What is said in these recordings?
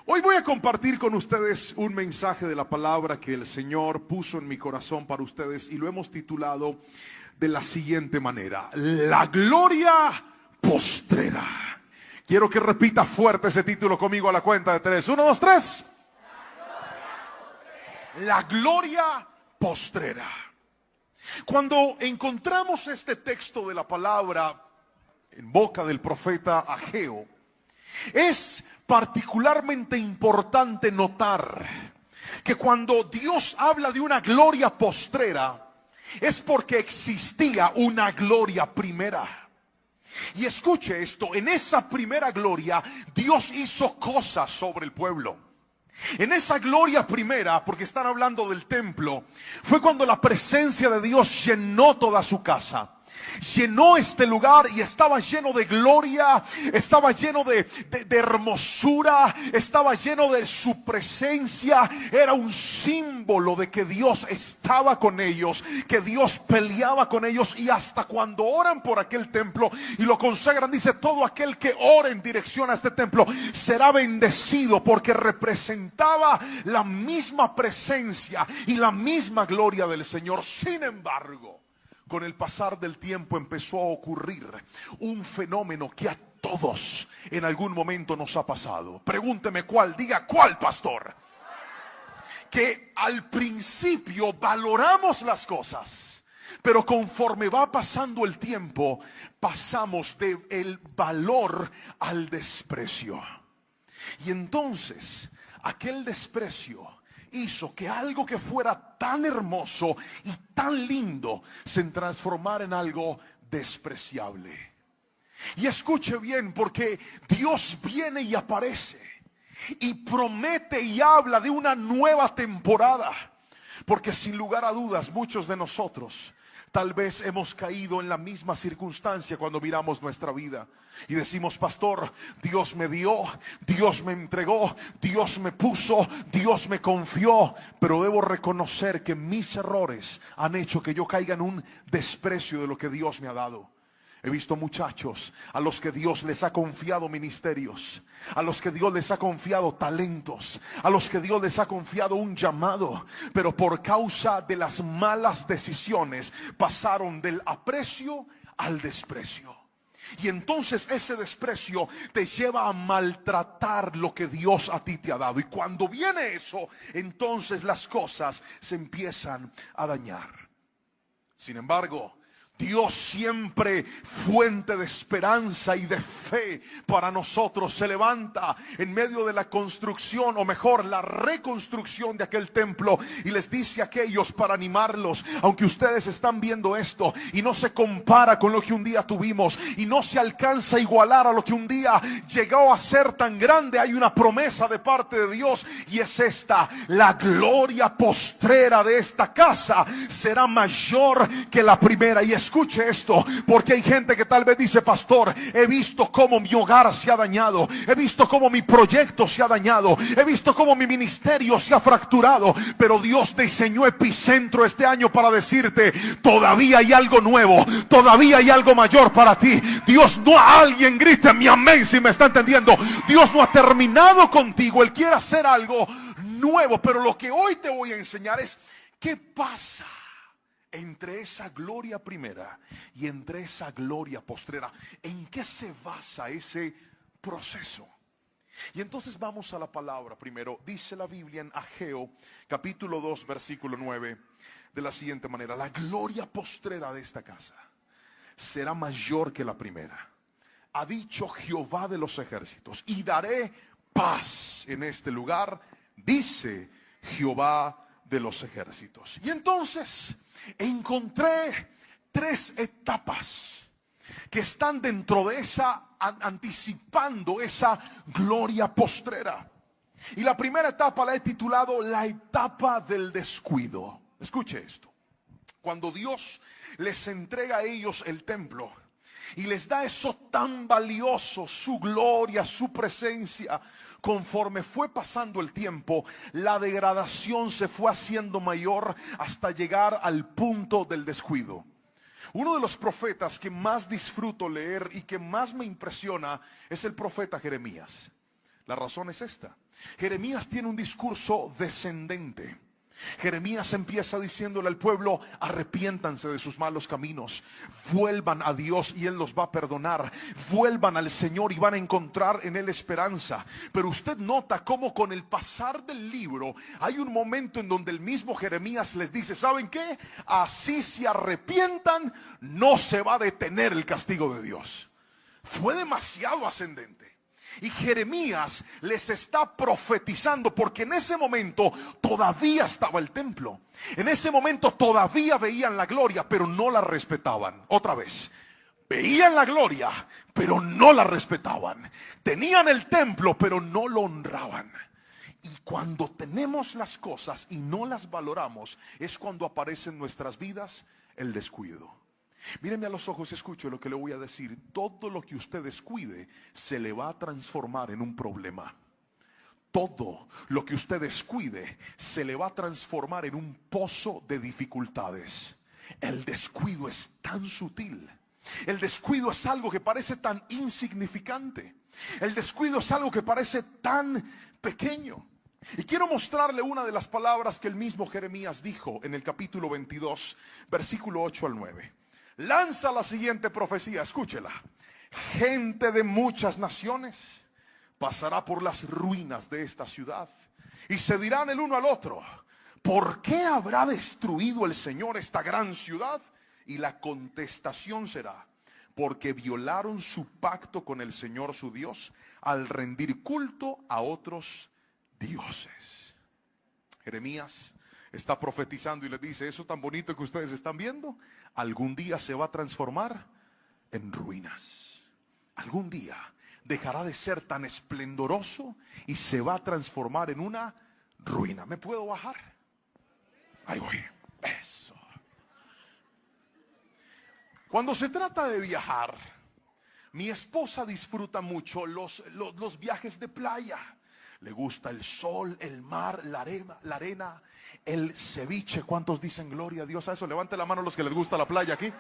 Hoy voy a compartir con ustedes un mensaje de la palabra que el Señor puso en mi corazón para ustedes y lo hemos titulado de la siguiente manera: la gloria postrera. Quiero que repita fuerte ese título conmigo a la cuenta de 3. 1, 2, 3. La gloria postrera. Cuando encontramos este texto de la palabra en boca del profeta Ageo, es particularmente importante notar que cuando Dios habla de una gloria postrera, es porque existía una gloria primera. Y escuche esto, en esa primera gloria Dios hizo cosas sobre el pueblo. En esa gloria primera, porque están hablando del templo, fue cuando la presencia de Dios llenó toda su casa. Llenó este lugar y estaba lleno de gloria, estaba lleno de hermosura, estaba lleno de su presencia. Era un símbolo de que Dios estaba con ellos, que Dios peleaba con ellos. Y hasta cuando oran por aquel templo y lo consagran, dice: todo aquel que ore en dirección a este templo será bendecido, porque representaba la misma presencia y la misma gloria del Señor. Sin embargo, con el pasar del tiempo empezó a ocurrir un fenómeno que a todos en algún momento nos ha pasado. Pregúnteme cuál, diga cuál, pastor. Que al principio valoramos las cosas, pero conforme va pasando el tiempo, pasamos del valor al desprecio. Y entonces aquel desprecio hizo que algo que fuera tan hermoso y tan lindo se transformara en algo despreciable. Y escuche bien, porque Dios viene y aparece y promete y habla de una nueva temporada. Porque sin lugar a dudas, muchos de nosotros tal vez hemos caído en la misma circunstancia cuando miramos nuestra vida y decimos: pastor, Dios me dio, Dios me entregó, Dios me puso, Dios me confió, pero debo reconocer que mis errores han hecho que yo caiga en un desprecio de lo que Dios me ha dado. He visto muchachos a los que Dios les ha confiado ministerios, a los que Dios les ha confiado talentos, a los que Dios les ha confiado un llamado, pero por causa de las malas decisiones pasaron del aprecio al desprecio. Y entonces ese desprecio te lleva a maltratar lo que Dios a ti te ha dado. Y cuando viene eso, entonces las cosas se empiezan a dañar. Sin embargo, Dios, siempre fuente de esperanza y de fe para nosotros, se levanta en medio de la construcción, o mejor, la reconstrucción de aquel templo, y les dice a aquellos para animarlos: aunque ustedes están viendo esto y no se compara con lo que un día tuvimos y no se alcanza a igualar a lo que un día llegó a ser tan grande, hay una promesa de parte de Dios, y es esta: la gloria postrera de esta casa será mayor que la primera. Y escuche esto, porque hay gente que tal vez dice: pastor, he visto cómo mi hogar se ha dañado, he visto cómo mi proyecto se ha dañado, he visto cómo mi ministerio se ha fracturado, pero Dios diseñó Epicentro este año para decirte: todavía hay algo nuevo, todavía hay algo mayor para ti. Dios no, alguien grite mi amén si me está entendiendo. Dios no ha terminado contigo, Él quiere hacer algo nuevo. Pero lo que hoy te voy a enseñar es qué pasa entre esa gloria primera y entre esa gloria postrera. ¿En qué se basa ese proceso? Y entonces vamos a la palabra primero. Dice la Biblia en Ageo capítulo 2 versículo 9 de la siguiente manera: la gloria postrera de esta casa será mayor que la primera, ha dicho Jehová de los ejércitos, y daré paz en este lugar, dice Jehová de los ejércitos. Y entonces encontré 3 etapas que están dentro de esa, anticipando esa gloria postrera. Y la primera etapa la he titulado la etapa del descuido. Escuche esto: cuando Dios les entrega a ellos el templo y les da eso tan valioso, su gloria, su presencia, conforme fue pasando el tiempo, la degradación se fue haciendo mayor hasta llegar al punto del descuido. Uno de los profetas que más disfruto leer y que más me impresiona es el profeta Jeremías. La razón es esta. Jeremías tiene un discurso descendente. Jeremías empieza diciéndole al pueblo: arrepiéntanse de sus malos caminos, vuelvan a Dios y Él los va a perdonar, vuelvan al Señor y van a encontrar en Él esperanza. Pero usted nota cómo con el pasar del libro hay un momento en donde el mismo Jeremías les dice: ¿saben qué? Así se arrepientan, no se va a detener el castigo de Dios. Fue demasiado ascendente. Y Jeremías les está profetizando, porque en ese momento todavía estaba el templo. En ese momento todavía veían la gloria, pero no la respetaban. Otra vez, veían la gloria, pero no la respetaban. Tenían el templo, pero no lo honraban. Y cuando tenemos las cosas y no las valoramos, es cuando aparece en nuestras vidas el descuido. Míreme a los ojos y escuche lo que le voy a decir. Todo lo que usted descuide se le va a transformar en un problema. Todo lo que usted descuide se le va a transformar en un pozo de dificultades. El descuido es tan sutil. El descuido es algo que parece tan insignificante. El descuido es algo que parece tan pequeño. Y quiero mostrarle una de las palabras que el mismo Jeremías dijo en el capítulo 22, versículo 8 al 9. Lanza la siguiente profecía, escúchela. Gente de muchas naciones pasará por las ruinas de esta ciudad y se dirán el uno al otro: ¿por qué habrá destruido el Señor esta gran ciudad? Y la contestación será: porque violaron su pacto con el Señor su Dios al rendir culto a otros dioses. Jeremías está profetizando y le dice: eso tan bonito que ustedes están viendo, algún día se va a transformar en ruinas. Algún día dejará de ser tan esplendoroso y se va a transformar en una ruina. ¿Me puedo bajar? Ahí voy. Eso. Cuando se trata de viajar, mi esposa disfruta mucho los viajes de playa. Le gusta el sol, el mar, la arena, el ceviche. ¿Cuántos dicen gloria a Dios a eso? Levante la mano los que les gusta la playa aquí.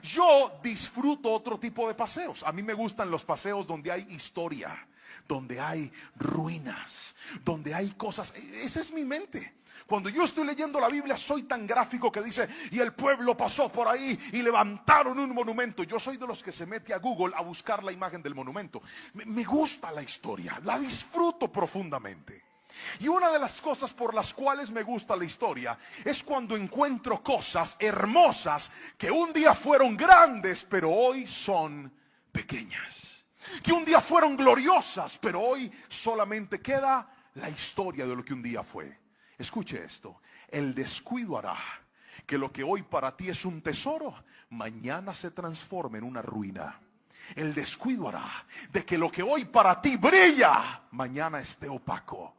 Yo disfruto otro tipo de paseos. A mí me gustan los paseos donde hay historia, donde hay ruinas, donde hay cosas. Esa es mi mente. Cuando yo estoy leyendo la Biblia soy tan gráfico que dice: y el pueblo pasó por ahí y levantaron un monumento. Yo soy de los que se mete a Google a buscar la imagen del monumento. Me gusta la historia, la disfruto profundamente. Y una de las cosas por las cuales me gusta la historia es cuando encuentro cosas hermosas que un día fueron grandes pero hoy son pequeñas, que un día fueron gloriosas pero hoy solamente queda la historia de lo que un día fue. Escuche esto: el descuido hará que lo que hoy para ti es un tesoro, mañana se transforme en una ruina. El descuido hará de que lo que hoy para ti brilla, mañana esté opaco.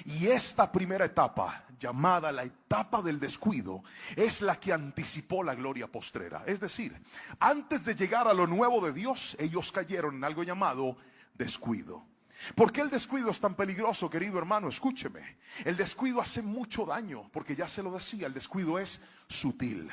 Y esta primera etapa, llamada la etapa del descuido, es la que anticipó la gloria postrera. Es decir, antes de llegar a lo nuevo de Dios, ellos cayeron en algo llamado descuido. ¿Por qué el descuido es tan peligroso, querido hermano? Escúcheme. El descuido hace mucho daño, porque ya se lo decía, el descuido es sutil.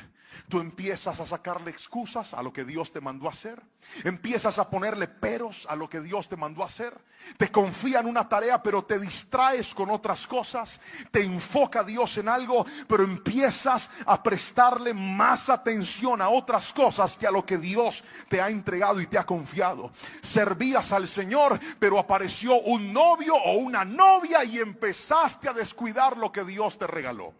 Tú empiezas a sacarle excusas a lo que Dios te mandó a hacer. Empiezas a ponerle peros a lo que Dios te mandó a hacer. Te confía en una tarea, pero te distraes con otras cosas. Te enfoca Dios en algo, pero empiezas a prestarle más atención a otras cosas que a lo que Dios te ha entregado y te ha confiado. Servías al Señor, pero apareció un novio o una novia y empezaste a descuidar lo que Dios te regaló.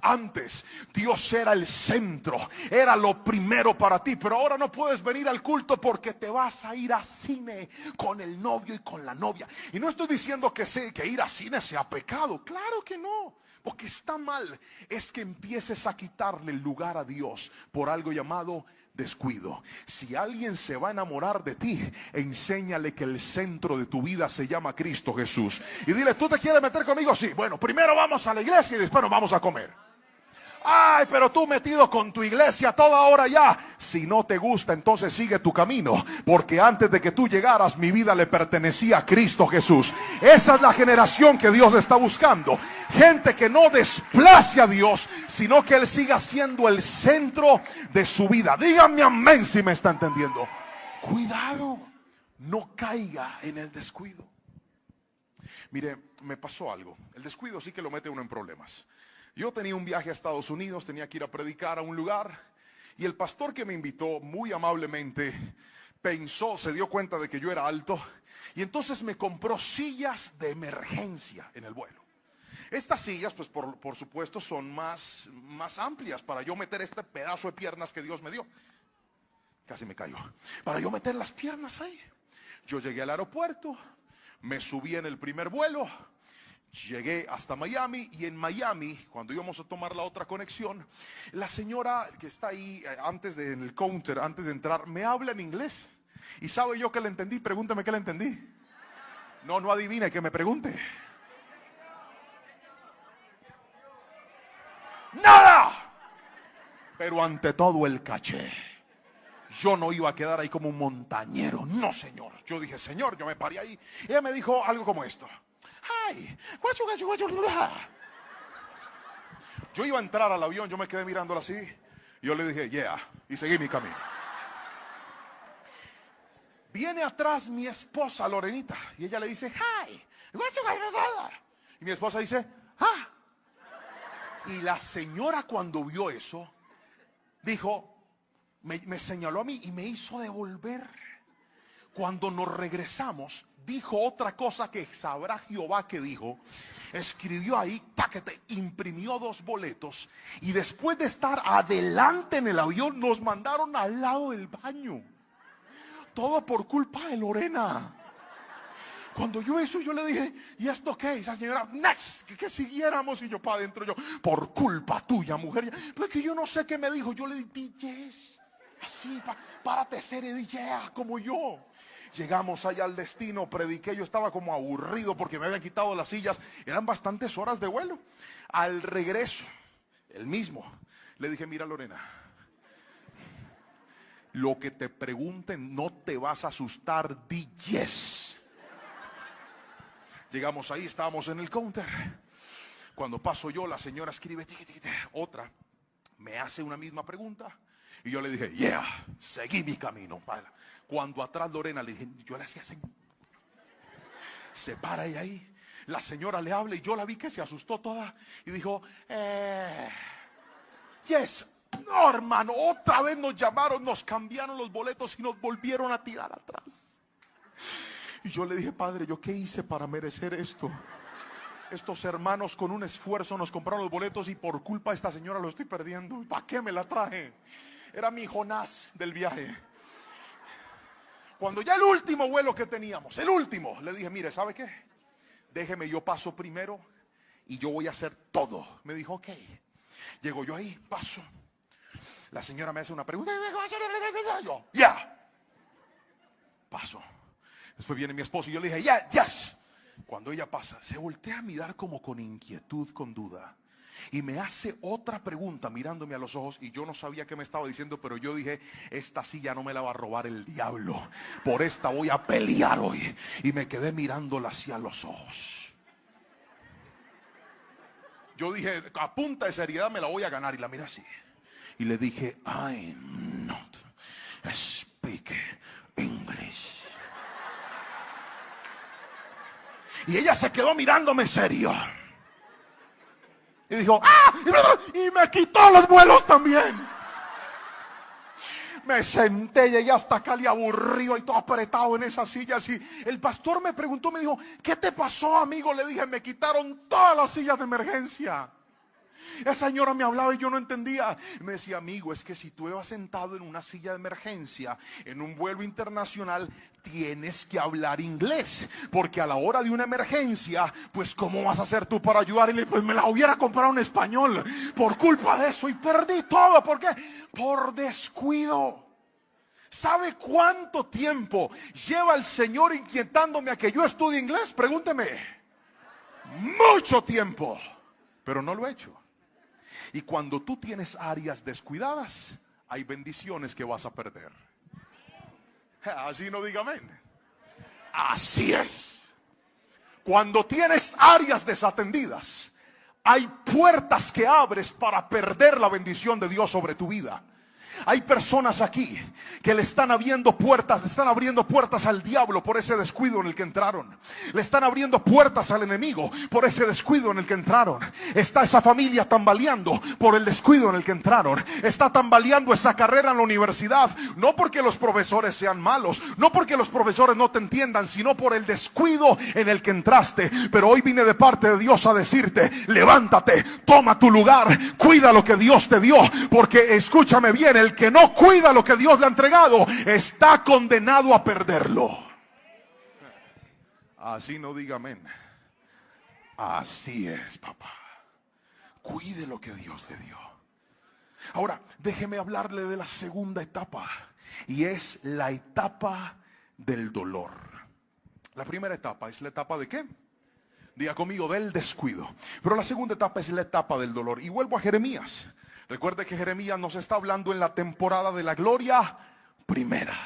Antes Dios era el centro, era lo primero para ti, pero ahora no puedes venir al culto porque te vas a ir a cine con el novio y con la novia. Y no estoy diciendo que ir a cine sea pecado, claro que no. Lo que está mal es que empieces a quitarle el lugar a Dios por algo llamado descuido. Si alguien se va a enamorar de ti, enséñale que el centro de tu vida se llama Cristo Jesús. Y dile: ¿tú te quieres meter conmigo? Sí. Bueno, primero vamos a la iglesia y después nos vamos a comer. Ay, pero tú metido con tu iglesia toda hora ya. Si no te gusta, entonces sigue tu camino, porque antes de que tú llegaras, mi vida le pertenecía a Cristo Jesús. Esa es la generación que Dios está buscando. Gente que no desplace a Dios, sino que Él siga siendo el centro de su vida. Díganme amén si me está entendiendo. Cuidado, no caiga en el descuido. Mire, me pasó algo. El descuido sí que lo mete uno en problemas. Yo tenía un viaje a Estados Unidos, tenía que ir a predicar a un lugar, y el pastor que me invitó muy amablemente se dio cuenta de que yo era alto, y entonces me compró sillas de emergencia en el vuelo. Estas sillas, pues por supuesto, son más amplias para yo meter este pedazo de piernas que Dios me dio. Casi me cayó. Para yo meter las piernas ahí. Yo llegué al aeropuerto, me subí en el primer vuelo, llegué hasta Miami, y en Miami, cuando íbamos a tomar la otra conexión, la señora que está ahí en el counter, antes de entrar, me habla en inglés. ¿Y sabe yo que le entendí? Pregúntame qué le entendí. No adivine, que me pregunte. ¡Nada! Pero ante todo el caché. Yo no iba a quedar ahí como un montañero. No, señor. Yo dije, señor, yo me paré ahí. Y ella me dijo algo como esto. Hi, yo iba a entrar al avión, yo me quedé mirándola así. Y yo le dije, yeah. Y seguí mi camino. Viene atrás mi esposa, Lorenita. Y ella le dice, hi. Y mi esposa dice, ah. Y la señora, cuando vio eso, dijo, me señaló a mí y me hizo devolver. Cuando nos regresamos, dijo otra cosa que sabrá Jehová que dijo. Escribió ahí, taquete, imprimió 2 boletos, y después de estar adelante en el avión, nos mandaron al lado del baño. Todo por culpa de Lorena. Cuando yo eso, yo le dije, ¿y esto qué? Y esa señora, next, que siguiéramos. Y yo para adentro, yo, por culpa tuya, mujer. Porque yo no sé qué me dijo. Yo le dije, DJs, así, párate serio, DJ, como yo. Llegamos allá al destino, prediqué, yo estaba como aburrido porque me habían quitado las sillas. Eran bastantes horas de vuelo. Al regreso, el mismo, le dije, mira, Lorena, lo que te pregunten no te vas a asustar, di yes. Llegamos ahí, estábamos en el counter. Cuando paso yo, la señora escribe, otra, me hace una misma pregunta. Y yo le dije, yeah, seguí mi camino. Cuando atrás Lorena le dije, yo le hacía así. Se para ella ahí. La señora le habla y yo la vi que se asustó toda. Y dijo, yes. No, hermano, otra vez nos llamaron, nos cambiaron los boletos y nos volvieron a tirar atrás. Y yo le dije, padre, ¿yo qué hice para merecer esto? Estos hermanos con un esfuerzo nos compraron los boletos y por culpa de esta señora lo estoy perdiendo. ¿Para qué me la traje? Era mi Jonás del viaje. Cuando ya el último vuelo que teníamos, el último, le dije, mire, ¿sabe qué? Déjeme, yo paso primero y yo voy a hacer todo. Me dijo, ok. Llego yo ahí, paso. La señora me hace una pregunta. Yo, ya. Paso. Después viene mi esposo y yo le dije, ya, yes. Cuando ella pasa, se voltea a mirar como con inquietud, con duda. Y me hace otra pregunta mirándome a los ojos. Y yo no sabía qué me estaba diciendo, pero yo dije, esta silla no me la va a robar el diablo. Por esta voy a pelear hoy. Y me quedé mirándola hacia los ojos. Yo dije, a punta de seriedad me la voy a ganar. Y la miré así. Y le dije, I'm not speak English. Y ella se quedó mirándome serio. Y dijo, ¡ah! Y me quitó los vuelos también. Me senté, llegué hasta Cali aburrido y todo apretado en esas sillas. Y el pastor me preguntó, me dijo, ¿qué te pasó, amigo? Le dije, me quitaron todas las sillas de emergencia. Esa señora me hablaba y yo no entendía. Me decía, amigo, es que si tú ibas sentado en una silla de emergencia en un vuelo internacional, tienes que hablar inglés, porque a la hora de una emergencia, pues ¿cómo vas a hacer tú para ayudar? Y le dije, pues me la hubiera comprado en español. Por culpa de eso y perdí todo. ¿Por qué? Por descuido. ¿Sabe cuánto tiempo lleva el Señor inquietándome a que yo estudie inglés? Pregúnteme. Mucho tiempo. Pero no lo he hecho. Y cuando tú tienes áreas descuidadas, hay bendiciones que vas a perder. Así no diga amén. Así es. Cuando tienes áreas desatendidas, hay puertas que abres para perder la bendición de Dios sobre tu vida. Hay personas aquí que le están abriendo puertas al diablo por ese descuido en el que entraron. Le están abriendo puertas al enemigo por ese descuido en el que entraron. Está esa familia tambaleando por el descuido en el que entraron. Está tambaleando esa carrera en la universidad, no porque los profesores sean malos, no porque los profesores no te entiendan, sino por el descuido en el que entraste. Pero hoy vine de parte de Dios a decirte: levántate, toma tu lugar, cuida lo que Dios te dio, porque escúchame bien, el que no cuida lo que Dios le ha entregado está condenado a perderlo. Así no diga amén. Así es, papá. Cuide lo que Dios le dio. Ahora, déjeme hablarle de la segunda etapa, y es la etapa del dolor. La primera etapa es la etapa de ¿qué? Diga conmigo, del descuido. Pero la segunda etapa es la etapa del dolor. Y vuelvo a Jeremías. Recuerde que Jeremías nos está hablando en la temporada de la gloria primera.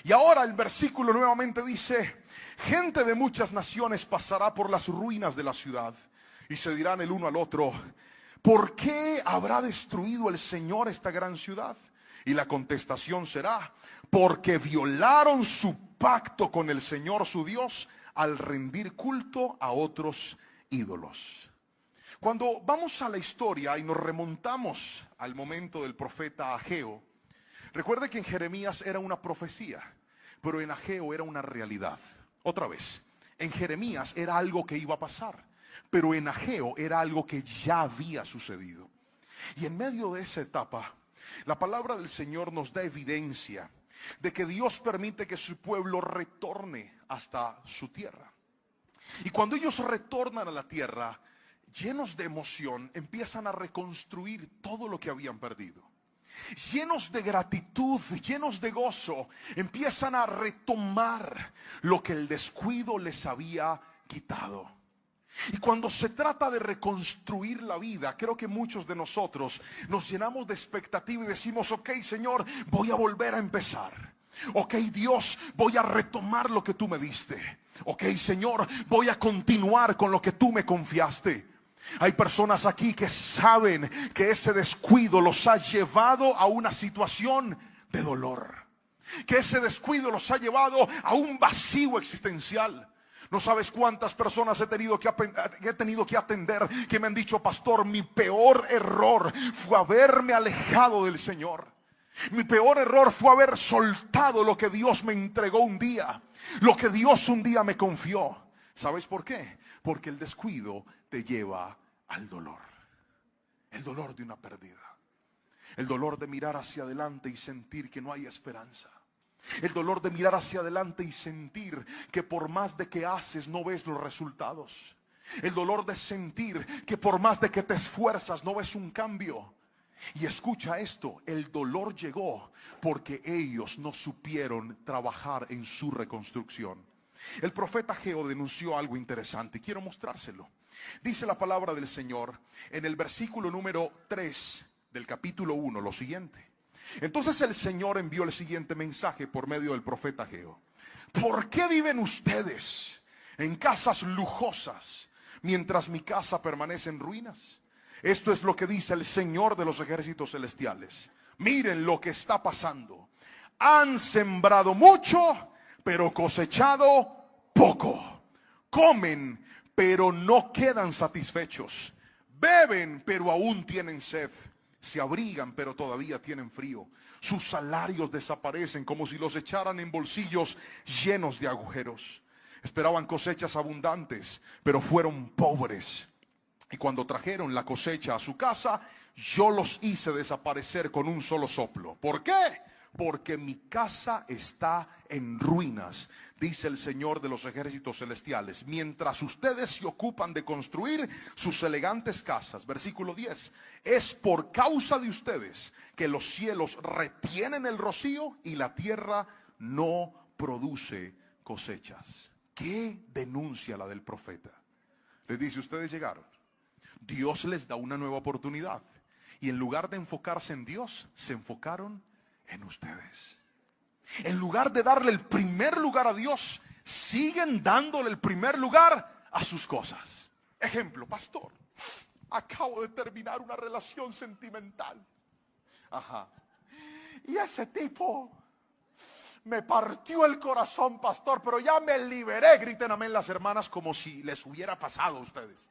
Y ahora el versículo nuevamente dice: gente de muchas naciones pasará por las ruinas de la ciudad y se dirán el uno al otro: ¿por qué habrá destruido el Señor esta gran ciudad? Y la contestación será: porque violaron su pacto con el Señor su Dios al rendir culto a otros ídolos. Cuando vamos a la historia y nos remontamos al momento del profeta Ageo, recuerde que en Jeremías era una profecía, pero en Ageo era una realidad. Otra vez, en Jeremías era algo que iba a pasar, pero en Ageo era algo que ya había sucedido. Y en medio de esa etapa, la palabra del Señor nos da evidencia de que Dios permite que su pueblo retorne hasta su tierra. Y cuando ellos retornan a la tierra, llenos de emoción, empiezan a reconstruir todo lo que habían perdido. Llenos de gratitud, llenos de gozo, empiezan a retomar lo que el descuido les había quitado. Y cuando se trata de reconstruir la vida, creo que muchos de nosotros nos llenamos de expectativa y decimos: ok, Señor, voy a volver a empezar. Ok, Dios, voy a retomar lo que tú me diste. Ok, Señor, voy a continuar con lo que tú me confiaste. Hay personas aquí que saben que ese descuido los ha llevado a una situación de dolor, que ese descuido los ha llevado a un vacío existencial. No sabes cuántas personas he tenido que atender que me han dicho: pastor, mi peor error fue haberme alejado del Señor. Mi peor error fue haber soltado lo que Dios me entregó un día, lo que Dios un día me confió. ¿Sabes por qué? Porque el descuido te lleva al dolor. El dolor de una pérdida. El dolor de mirar hacia adelante y sentir que no hay esperanza. El dolor de mirar hacia adelante y sentir que por más de que haces no ves los resultados. El dolor de sentir que por más de que te esfuerzas no ves un cambio. Y escucha esto: el dolor llegó porque ellos no supieron trabajar en su reconstrucción. El profeta Ageo denunció algo interesante, quiero mostrárselo. Dice la palabra del Señor en el versículo número 3 del capítulo 1 lo siguiente: entonces el Señor envió el siguiente mensaje por medio del profeta Ageo: ¿por qué viven ustedes en casas lujosas mientras mi casa permanece en ruinas? Esto es lo que dice el Señor de los ejércitos celestiales. Miren lo que está pasando. Han sembrado mucho, pero cosechado poco. Comen, pero no quedan satisfechos. Beben, pero aún tienen sed. Se abrigan, pero todavía tienen frío. Sus salarios desaparecen como si los echaran en bolsillos llenos de agujeros. Esperaban cosechas abundantes, pero fueron pobres. Y cuando trajeron la cosecha a su casa, yo los hice desaparecer con un solo soplo. ¿Por qué? Porque mi casa está en ruinas, dice el Señor de los ejércitos celestiales, mientras ustedes se ocupan de construir sus elegantes casas. Versículo 10: es por causa de ustedes que los cielos retienen el rocío y la tierra no produce cosechas. ¿Qué denuncia la del profeta? Les dice: ustedes llegaron, Dios les da una nueva oportunidad, y en lugar de enfocarse en Dios, se enfocaron en ustedes. En lugar de darle el primer lugar a Dios, siguen dándole el primer lugar a sus cosas. Ejemplo: pastor, acabo de terminar una relación sentimental. Y ese tipo me partió el corazón, pastor, pero ya me liberé. Griten amén las hermanas como si les hubiera pasado a ustedes.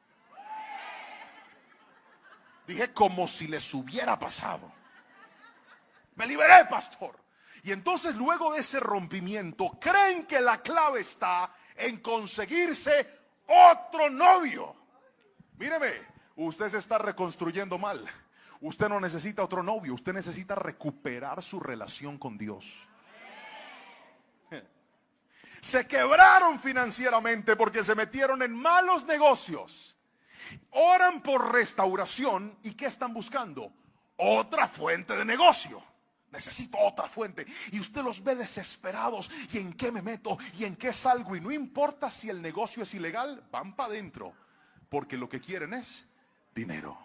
Dije como si les hubiera pasado. Me liberé, pastor. Y entonces luego de ese rompimiento, creen que la clave está en conseguirse otro novio. Míreme, usted se está reconstruyendo mal. Usted no necesita otro novio, usted necesita recuperar su relación con Dios. Se quebraron financieramente porque se metieron en malos negocios. Oran por restauración y ¿qué están buscando? Otra fuente de negocio. Necesito otra fuente. Y usted los ve desesperados. ¿Y en qué me meto? ¿Y en qué salgo? Y no importa si el negocio es ilegal, van para adentro. Porque lo que quieren es dinero.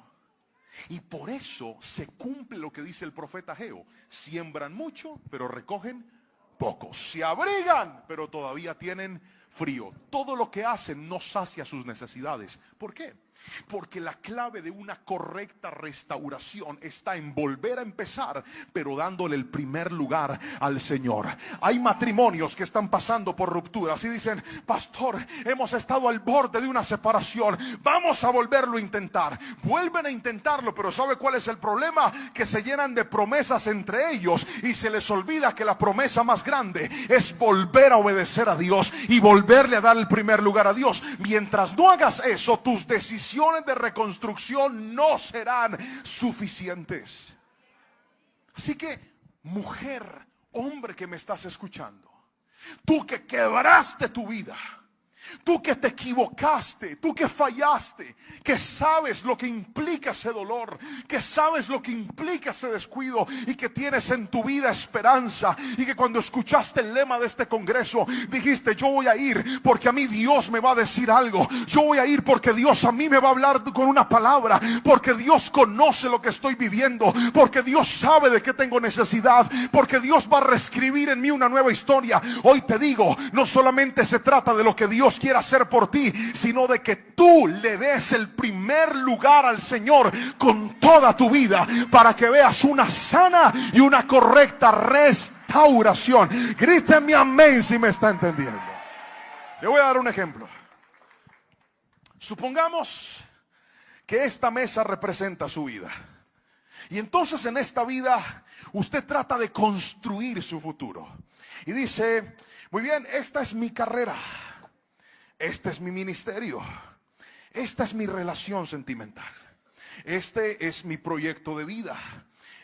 Y por eso se cumple lo que dice el profeta Ageo. Siembran mucho, pero recogen poco. Se abrigan, pero todavía tienen frío. Todo lo que hacen no sacia sus necesidades. ¿Por qué? Porque la clave de una correcta restauración está en volver a empezar, pero dándole el primer lugar al Señor. Hay matrimonios que están pasando por rupturas y dicen: pastor, hemos estado al borde de una separación, vamos a volverlo a intentar. Vuelven a intentarlo, pero ¿sabe cuál es el problema? Que se llenan de promesas entre ellos y se les olvida que la promesa más grande es volver a obedecer a Dios y volverle a dar el primer lugar a Dios. Mientras no hagas eso, tus decisiones de reconstrucción no serán suficientes. Así que, mujer, hombre que me estás escuchando, tú que quebraste tu vida, tú que te equivocaste, tú que fallaste, que sabes lo que implica ese dolor, que sabes lo que implica ese descuido y que tienes en tu vida esperanza, y que cuando escuchaste el lema de este congreso dijiste: yo voy a ir porque a mí Dios me va a decir algo, yo voy a ir porque Dios a mí me va a hablar con una palabra, porque Dios conoce lo que estoy viviendo, porque Dios sabe de qué tengo necesidad, porque Dios va a reescribir en mí una nueva historia. Hoy te digo, no solamente se trata de lo que Dios quiere hacer por ti, sino de que tú le des el primer lugar al Señor con toda tu vida, para que veas una sana y una correcta restauración. Gríteme amén si me está entendiendo. Le voy a dar un ejemplo. Supongamos que esta mesa representa su vida, y entonces en esta vida usted trata de construir su futuro y dice: muy bien, esta es mi carrera, este es mi ministerio, esta es mi relación sentimental, este es mi proyecto de vida,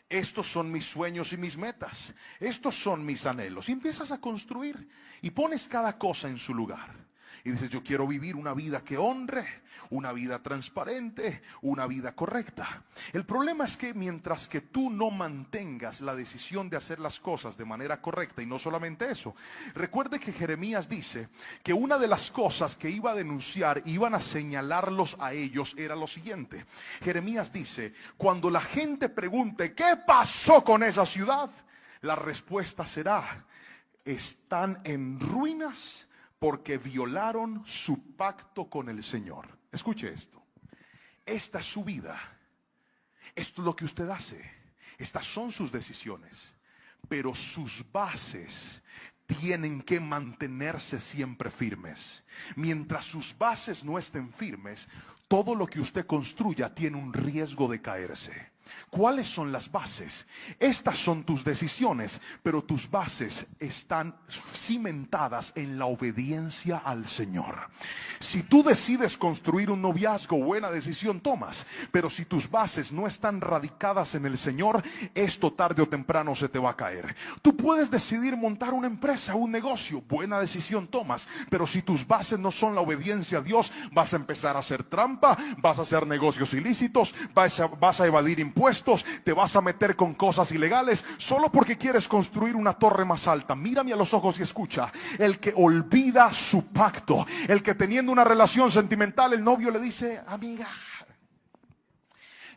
estos son mis sueños y mis metas, estos son mis anhelos. Y empiezas a construir y pones cada cosa en su lugar. Y dices: yo quiero vivir una vida que honre, una vida transparente, una vida correcta. El problema es que mientras que tú no mantengas la decisión de hacer las cosas de manera correcta, y no solamente eso, recuerde que Jeremías dice que una de las cosas que iba a denunciar, iban a señalarlos a ellos, era lo siguiente. Jeremías dice: cuando la gente pregunte ¿qué pasó con esa ciudad?, la respuesta será: están en ruinas porque violaron su pacto con el Señor. Escuche esto. Esta es su vida. Esto es lo que usted hace. Estas son sus decisiones. Pero sus bases tienen que mantenerse siempre firmes. Mientras sus bases no estén firmes, todo lo que usted construya tiene un riesgo de caerse. ¿Cuáles son las bases? Estas son tus decisiones, pero tus bases están cimentadas en la obediencia al Señor. Si tú decides construir un noviazgo, buena decisión tomas, pero si tus bases no están radicadas en el Señor, esto tarde o temprano se te va a caer. Tú puedes decidir montar una empresa, un negocio, buena decisión tomas, pero si tus bases no son la obediencia a Dios, vas a empezar a hacer trampa, vas a hacer negocios ilícitos, vas a evadir impuestos, te vas a meter con cosas ilegales solo porque quieres construir una torre más alta. Mírame a los ojos y escucha: el que olvida su pacto, el que teniendo una relación sentimental, el novio le dice: amiga,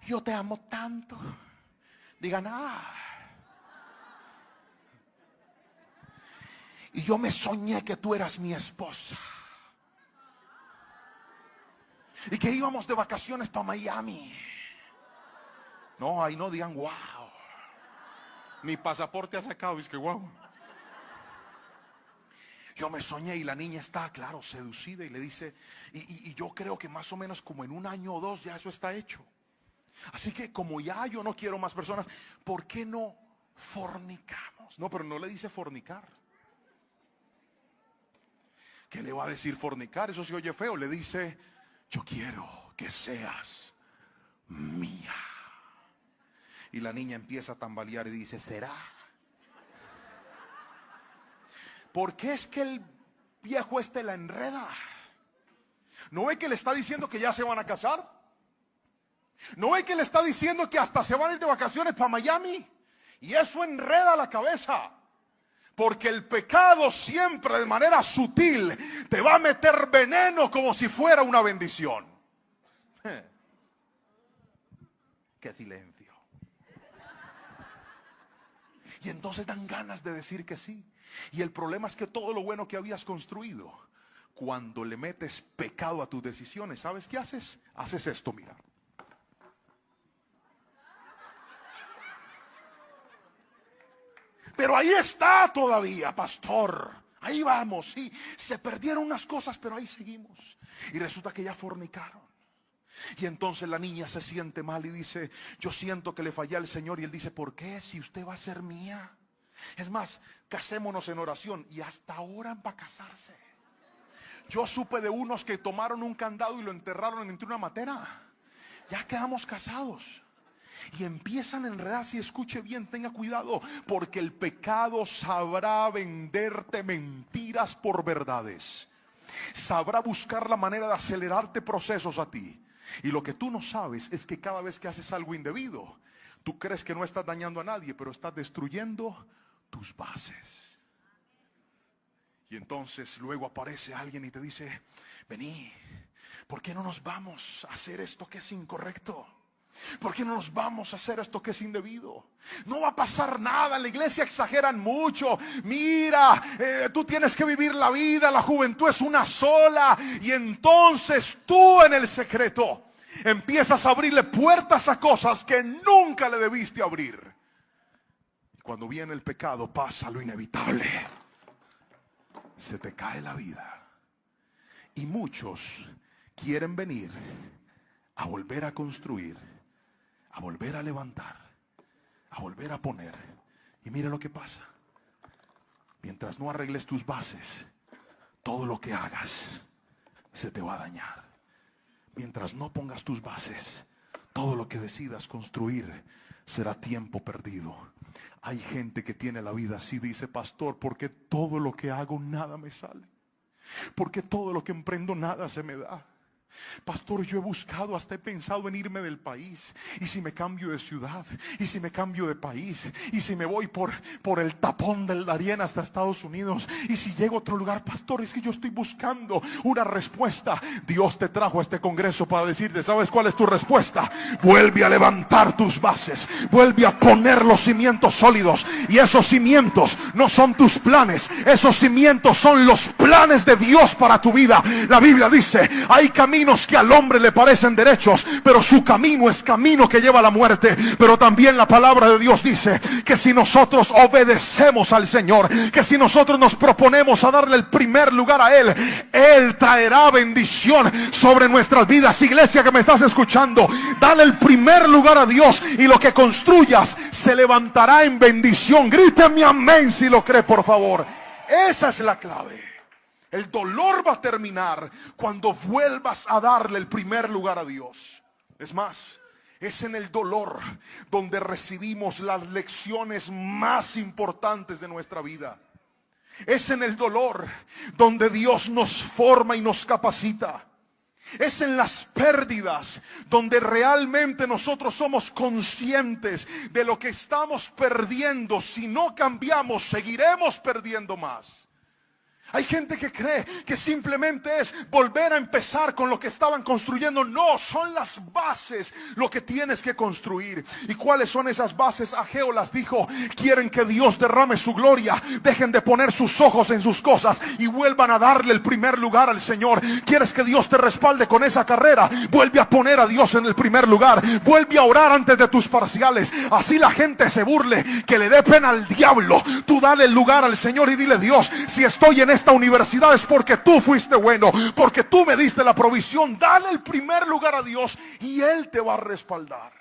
yo te amo tanto. Digan: y yo me soñé que tú eras mi esposa y que íbamos de vacaciones para Miami. No, ahí no digan wow. Ni pasaporte ha sacado, es que guau. Yo me soñé y la niña está, claro, seducida y le dice, y yo creo que más o menos como en 1 año o 2 ya eso está hecho. Así que como ya yo no quiero más personas, ¿por qué no fornicamos? No, pero no le dice fornicar. ¿Qué le va a decir fornicar? Eso se oye feo. Le dice, yo quiero que seas mía. Y la niña empieza a tambalear y dice, ¿será? ¿Por qué es que el viejo la enreda? ¿No ve que le está diciendo que ya se van a casar? ¿No ve que le está diciendo que hasta se van a ir de vacaciones para Miami? Y eso enreda la cabeza. Porque el pecado siempre de manera sutil te va a meter veneno como si fuera una bendición. Qué silencio. Y entonces dan ganas de decir que sí. Y el problema es que todo lo bueno que habías construido, cuando le metes pecado a tus decisiones, ¿sabes qué haces? Haces esto, mira. Pero ahí está todavía, pastor. Ahí vamos, sí. Se perdieron unas cosas, pero ahí seguimos. Y resulta que ya fornicaron. Y entonces la niña se siente mal y dice, yo siento que le fallé al Señor. Y Él dice, ¿por qué? Si usted va a ser mía. Es más, casémonos en oración. Y hasta ahora va a casarse. Yo supe de unos que tomaron un candado y lo enterraron entre una matera. Ya quedamos casados. Y empiezan a enredarse. Y escuche bien, tenga cuidado, porque el pecado sabrá venderte mentiras por verdades. Sabrá buscar la manera de acelerarte procesos a ti. Y lo que tú no sabes es que cada vez que haces algo indebido, tú crees que no estás dañando a nadie, pero estás destruyendo tus bases. Y entonces luego aparece alguien y te dice, vení, ¿por qué no nos vamos a hacer esto que es incorrecto? ¿Por qué no nos vamos a hacer esto que es indebido? No va a pasar nada. En la iglesia exageran mucho. Mira, tú tienes que vivir la vida. La juventud es una sola. Y entonces tú en el secreto empiezas a abrirle puertas a cosas que nunca le debiste abrir. Y cuando viene el pecado pasa lo inevitable. Se te cae la vida. Y muchos quieren venir a volver a construir, a volver a levantar, a volver a poner. Y mira lo que pasa. Mientras no arregles tus bases, todo lo que hagas se te va a dañar. Mientras no pongas tus bases, todo lo que decidas construir será tiempo perdido. Hay gente que tiene la vida así, dice, pastor, porque todo lo que hago nada me sale. Porque todo lo que emprendo nada se me da. Pastor, yo he buscado, hasta he pensado en irme del país. Y si me cambio de ciudad, y si me cambio de país, y si me voy por el tapón del Darién hasta Estados Unidos, y si llego a otro lugar, pastor, es que yo estoy buscando una respuesta. Dios te trajo a este congreso para decirte, ¿sabes cuál es tu respuesta? Vuelve a levantar tus bases, vuelve a poner los cimientos sólidos. Y esos cimientos no son tus planes, esos cimientos son los planes de Dios para tu vida. La Biblia dice, hay caminos que al hombre le parecen derechos, pero su camino es camino que lleva a la muerte. Pero también la palabra de Dios dice que si nosotros obedecemos al Señor, que si nosotros nos proponemos a darle el primer lugar a Él, Él traerá bendición sobre nuestras vidas. Iglesia que me estás escuchando, dale el primer lugar a Dios y lo que construyas se levantará en bendición. Gríteme amén si lo cree, por favor. Esa es la clave. El dolor va a terminar cuando vuelvas a darle el primer lugar a Dios. Es más, es en el dolor donde recibimos las lecciones más importantes de nuestra vida. Es en el dolor donde Dios nos forma y nos capacita. Es en las pérdidas donde realmente nosotros somos conscientes de lo que estamos perdiendo. Si no cambiamos, seguiremos perdiendo más. Hay gente que cree que simplemente es volver a empezar con lo que estaban construyendo. No, son las bases lo que tienes que construir. ¿Y cuáles son esas bases? Ageo las dijo: quieren que Dios derrame su gloria, dejen de poner sus ojos en sus cosas y vuelvan a darle el primer lugar al Señor. ¿Quieres que Dios te respalde con esa carrera? Vuelve a poner a Dios en el primer lugar. Vuelve a orar antes de tus parciales. Así la gente se burle, que le dé pena al diablo. Tú dale el lugar al Señor y dile: Dios, si estoy en esta universidad es porque tú fuiste bueno, porque tú me diste la provisión. Dale el primer lugar a Dios y Él te va a respaldar.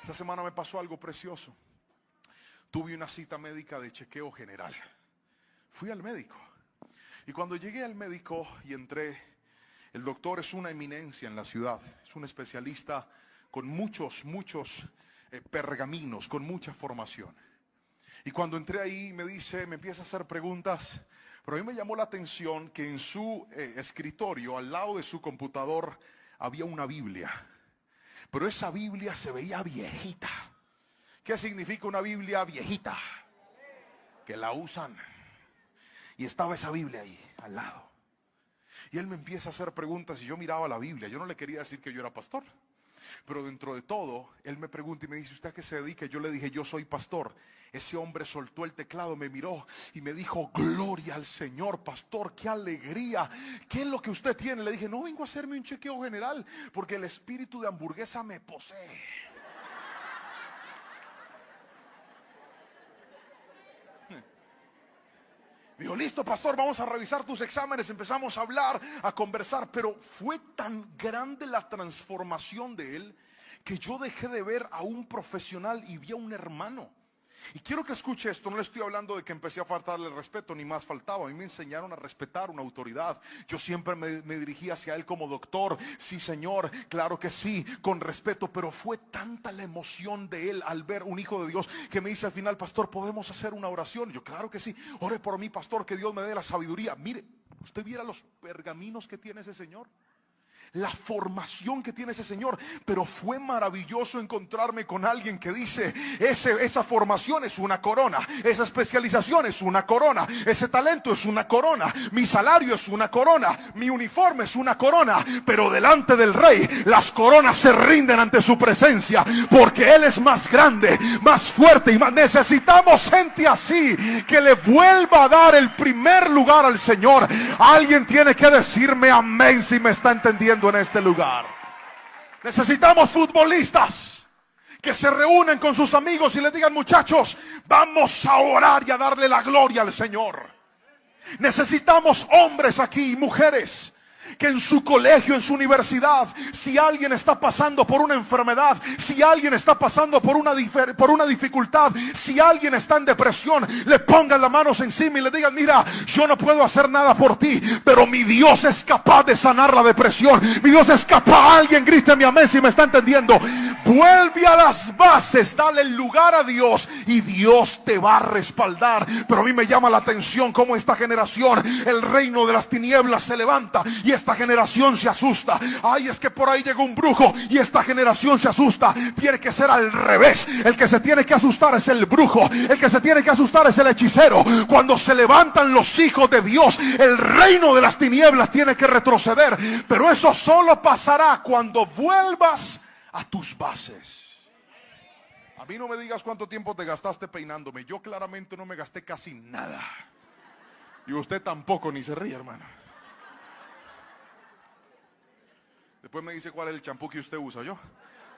Esta semana me pasó algo precioso. Tuve una cita médica de chequeo general. Fui al médico y cuando llegué al médico y entré, el doctor es una eminencia en la ciudad, es un especialista con muchos pergaminos, con mucha formación. Y cuando entré ahí me empieza a hacer preguntas. Pero a mí me llamó la atención que en su escritorio, al lado de su computador, había una Biblia. Pero esa Biblia se veía viejita. ¿Qué significa una Biblia viejita? Que la usan. Y estaba esa Biblia ahí, al lado. Y él me empieza a hacer preguntas y yo miraba la Biblia. Yo no le quería decir que yo era pastor. Pero dentro de todo, él me pregunta y me dice: ¿usted a qué se dedica? Yo le dije: yo soy pastor. Ese hombre soltó el teclado, me miró y me dijo: gloria al Señor, pastor, qué alegría. ¿Qué es lo que usted tiene? Le dije: no, vengo a hacerme un chequeo general porque el espíritu de hamburguesa me posee. Me dijo: listo, pastor, vamos a revisar tus exámenes. Empezamos a hablar, a conversar. Pero fue tan grande la transformación de él que yo dejé de ver a un profesional y vi a un hermano. Y quiero que escuche esto. No le estoy hablando de que empecé a faltarle el respeto, ni más faltaba. A mí me enseñaron a respetar una autoridad. Yo siempre me dirigí hacia él como doctor. Sí, señor, claro que sí, con respeto. Pero fue tanta la emoción de él al ver un hijo de Dios que me dice al final: pastor, ¿podemos hacer una oración? Yo: claro que sí, ore por mí, pastor, que Dios me dé la sabiduría. Mire, usted viera los pergaminos que tiene ese señor, la formación que tiene ese señor. Pero fue maravilloso encontrarme con alguien que dice: esa formación es una corona, esa especialización es una corona, ese talento es una corona, mi salario es una corona, mi uniforme es una corona. Pero delante del Rey las coronas se rinden ante su presencia, porque Él es más grande, más fuerte y más. Necesitamos gente así, que le vuelva a dar el primer lugar al Señor. Alguien tiene que decirme amén si me está entendiendo en este lugar. Necesitamos futbolistas que se reúnen con sus amigos y les digan: muchachos, vamos a orar y a darle la gloria al Señor. Necesitamos hombres aquí y mujeres que en su colegio, en su universidad, si alguien está pasando por una enfermedad, si alguien está pasando por una dificultad, si alguien está en depresión, le pongan las manos encima y le digan: mira, yo no puedo hacer nada por ti, pero mi Dios es capaz de sanar la depresión. Mi Dios es capaz. Alguien gríteme amén si me está entendiendo. Vuelve a las bases, dale el lugar a Dios y Dios te va a respaldar. Pero a mí me llama la atención cómo esta generación, el reino de las tinieblas se levanta y esta generación se asusta. Ay, es que por ahí llegó un brujo y esta generación se asusta. Tiene que ser al revés. El que se tiene que asustar es el brujo, el que se tiene que asustar es el hechicero. Cuando se levantan los hijos de Dios, el reino de las tinieblas tiene que retroceder. Pero eso solo pasará cuando vuelvas a tus bases. A mí no me digas cuánto tiempo te gastaste peinándome. Yo claramente no me gasté casi nada. Y usted tampoco, ni se ríe, hermano. Después me dice cuál es el champú que usted usa. Yo,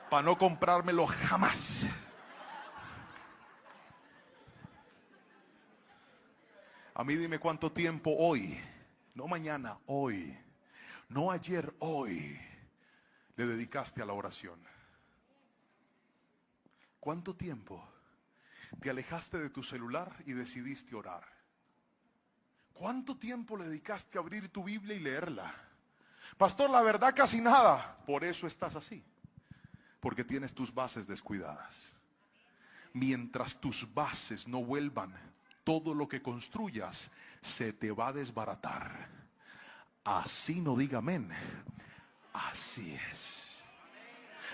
para no comprármelo jamás. A mí dime cuánto tiempo hoy, no mañana, hoy, no ayer, hoy, le dedicaste a la oración. ¿Cuánto tiempo te alejaste de tu celular y decidiste orar? ¿Cuánto tiempo le dedicaste a abrir tu Biblia y leerla? Pastor, la verdad casi nada. Por eso estás así, porque tienes tus bases descuidadas. Mientras tus bases no vuelvan, todo lo que construyas se te va a desbaratar. Así no diga amén. Así es.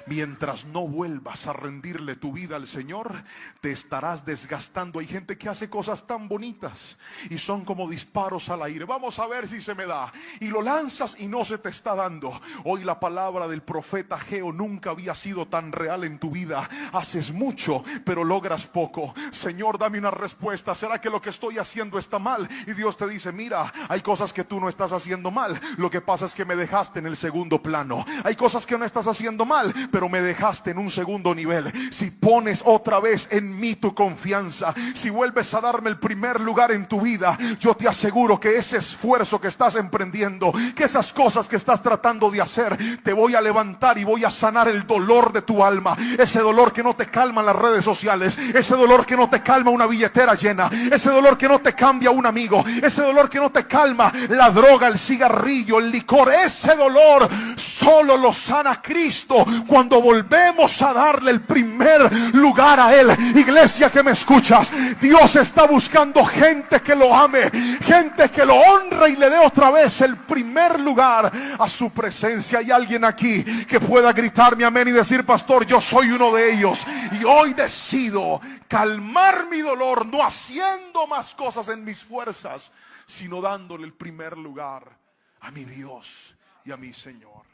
Mientras no vuelvas a rendirle tu vida al Señor, te estarás desgastando. Hay gente que hace cosas tan bonitas y son como disparos al aire. Vamos a ver si se me da. Y lo lanzas y no se te está dando. Hoy la palabra del profeta Ageo nunca había sido tan real en tu vida. Haces mucho, pero logras poco. Señor, dame una respuesta. ¿Será que lo que estoy haciendo está mal? Y Dios te dice, mira, hay cosas que tú no estás haciendo mal. Lo que pasa es que me dejaste en el segundo plano. Hay cosas que no estás haciendo mal, pero me dejaste en un segundo nivel. Si pones otra vez en mí tu confianza, si vuelves a darme el primer lugar en tu vida, yo te aseguro que ese esfuerzo que estás emprendiendo, que esas cosas que estás tratando de hacer, te voy a levantar y voy a sanar el dolor de tu alma. Ese dolor que no te calma en las redes sociales, ese dolor que no te calma una billetera llena, ese dolor que no te cambia un amigo, ese dolor que no te calma la droga, el cigarrillo, el licor. Ese dolor solo lo sana Cristo cuando volvemos a darle el primer lugar a Él. Iglesia que me escuchas, Dios está buscando gente que lo ame, gente que lo honre y le dé otra vez el primer lugar a su presencia. Hay alguien aquí que pueda gritarme amén y decir, pastor, yo soy uno de ellos, y hoy decido calmar mi dolor, no haciendo más cosas en mis fuerzas, sino dándole el primer lugar a mi Dios y a mi Señor.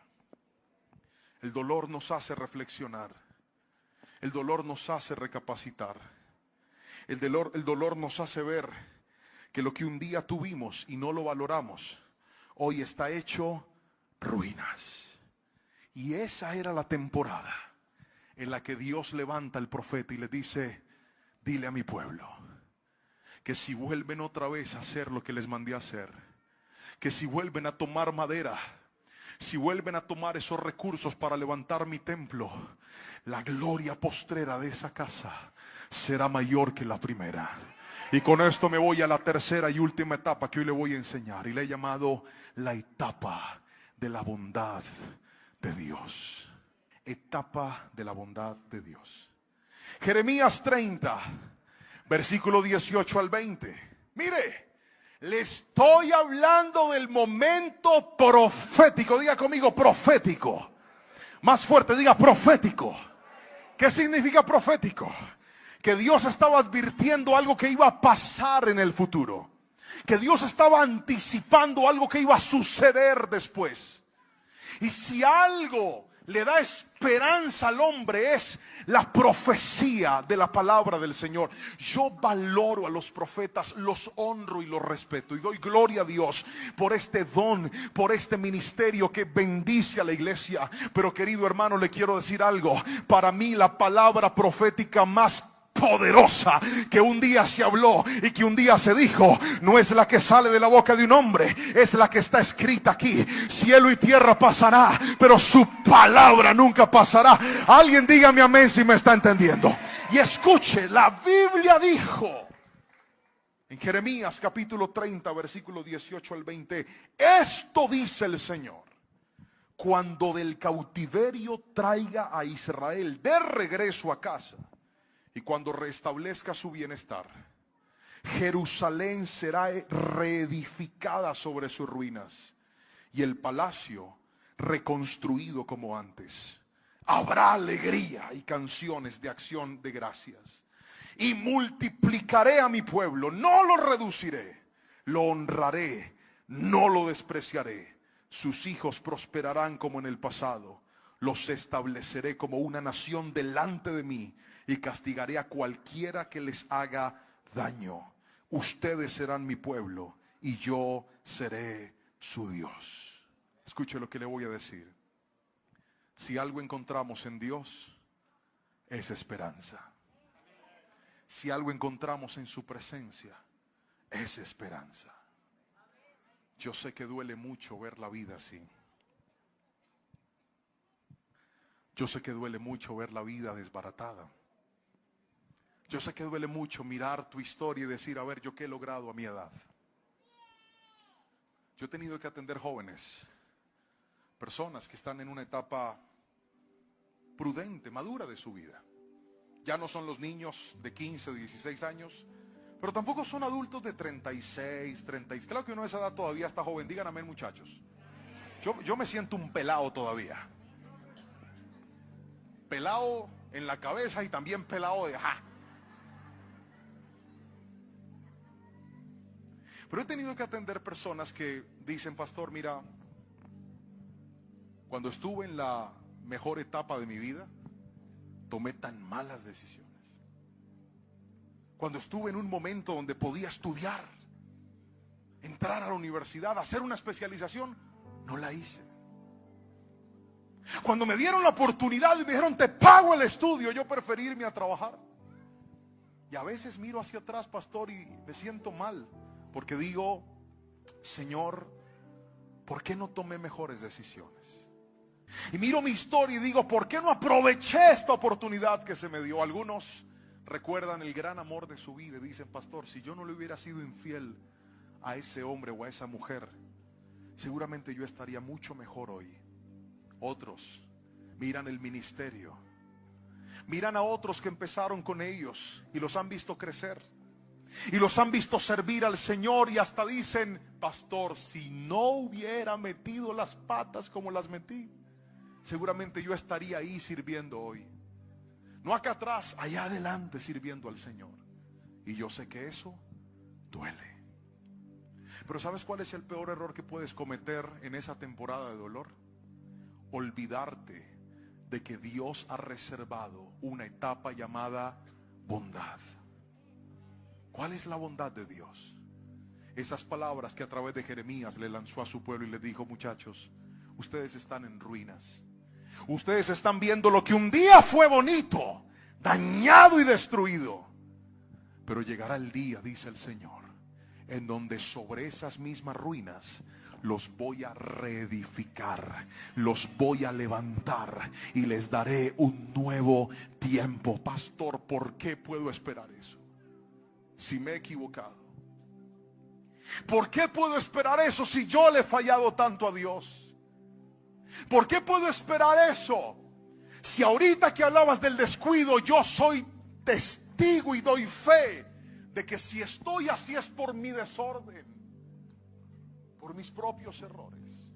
El dolor nos hace reflexionar. El dolor nos hace recapacitar. El dolor nos hace ver que lo que un día tuvimos y no lo valoramos, hoy está hecho ruinas. Y esa era la temporada en la que Dios levanta al profeta y le dice, dile a mi pueblo que si vuelven otra vez a hacer lo que les mandé a hacer, que si vuelven a tomar madera, si vuelven a tomar esos recursos para levantar mi templo, la gloria postrera de esa casa será mayor que la primera. Y con esto me voy a la tercera y última etapa que hoy le voy a enseñar, y le he llamado la etapa de la bondad de Dios. Etapa de la bondad de Dios. Jeremías 30, versículo 18 al 20. Mire, le estoy hablando del momento profético. Diga conmigo, profético. Más fuerte, diga profético. ¿Qué significa profético? Que Dios estaba advirtiendo algo que iba a pasar en el futuro. Que Dios estaba anticipando algo que iba a suceder después. Y si algo le da esperanza al hombre es la profecía de la palabra del Señor. Yo valoro a los profetas, los honro y los respeto, y doy gloria a Dios por este don, por este ministerio que bendice a la iglesia. Pero querido hermano, le quiero decir algo. Para mí la palabra profética más poderosa que un día se habló y que un día se dijo, no es la que sale de la boca de un hombre, es la que está escrita aquí. Cielo y tierra pasará, pero su palabra nunca pasará. Alguien dígame amén si me está entendiendo. Y escuche, la Biblia dijo en Jeremías capítulo 30 versículo 18 al 20, esto dice el Señor: cuando del cautiverio traiga a Israel de regreso a casa, y cuando restablezca su bienestar, Jerusalén será reedificada sobre sus ruinas y el palacio reconstruido como antes. Habrá alegría y canciones de acción de gracias. Y multiplicaré a mi pueblo, no lo reduciré, lo honraré, no lo despreciaré. Sus hijos prosperarán como en el pasado. Los estableceré como una nación delante de mí y castigaré a cualquiera que les haga daño. Ustedes serán mi pueblo y yo seré su Dios. Escuche lo que le voy a decir. Si algo encontramos en Dios, es esperanza. Si algo encontramos en su presencia, es esperanza. Yo sé que duele mucho ver la vida así. Yo sé que duele mucho ver la vida desbaratada. Yo sé que duele mucho mirar tu historia y decir, a ver, ¿yo qué he logrado a mi edad? Yo he tenido que atender jóvenes, personas que están en una etapa prudente, madura de su vida. Ya no son los niños de 15, 16 años, pero tampoco son adultos de 36, 36. Claro que uno a esa edad todavía está joven. Digan amén, muchachos. Yo me siento un pelado todavía. pelado en la cabeza y también pelado de ajá. Pero he tenido que atender personas que dicen, pastor, mira, cuando estuve en la mejor etapa de mi vida, tomé tan malas decisiones. Cuando estuve en un momento donde podía estudiar, entrar a la universidad, hacer una especialización, no la hice. Cuando me dieron la oportunidad y me dijeron, te pago el estudio, yo preferí irme a trabajar. Y a veces miro hacia atrás, pastor, y me siento mal, porque digo, Señor, ¿por qué no tomé mejores decisiones? Y miro mi historia y digo, ¿por qué no aproveché esta oportunidad que se me dio? Algunos recuerdan el gran amor de su vida y dicen, pastor, si yo no le hubiera sido infiel a ese hombre o a esa mujer, seguramente yo estaría mucho mejor hoy. Otros miran el ministerio, miran a otros que empezaron con ellos y los han visto crecer y los han visto servir al Señor, y hasta dicen, pastor, si no hubiera metido las patas como las metí, seguramente yo estaría ahí sirviendo hoy. No acá atrás, allá adelante sirviendo al Señor. Y yo sé que eso duele. Pero ¿sabes cuál es el peor error que puedes cometer en esa temporada de dolor? Olvidarte de que Dios ha reservado una etapa llamada bondad. ¿Cuál es la bondad de Dios? Esas palabras que a través de Jeremías le lanzó a su pueblo y le dijo, muchachos, ustedes están en ruinas. Ustedes están viendo lo que un día fue bonito, dañado y destruido. Pero llegará el día, dice el Señor, en donde sobre esas mismas ruinas los voy a reedificar, los voy a levantar y les daré un nuevo tiempo. Pastor, ¿por qué puedo esperar eso si me he equivocado? ¿Por qué puedo esperar eso si yo le he fallado tanto a Dios? ¿Por qué puedo esperar eso si ahorita que hablabas del descuido, yo soy testigo y doy fe de que si estoy así es por mi desorden, por mis propios errores,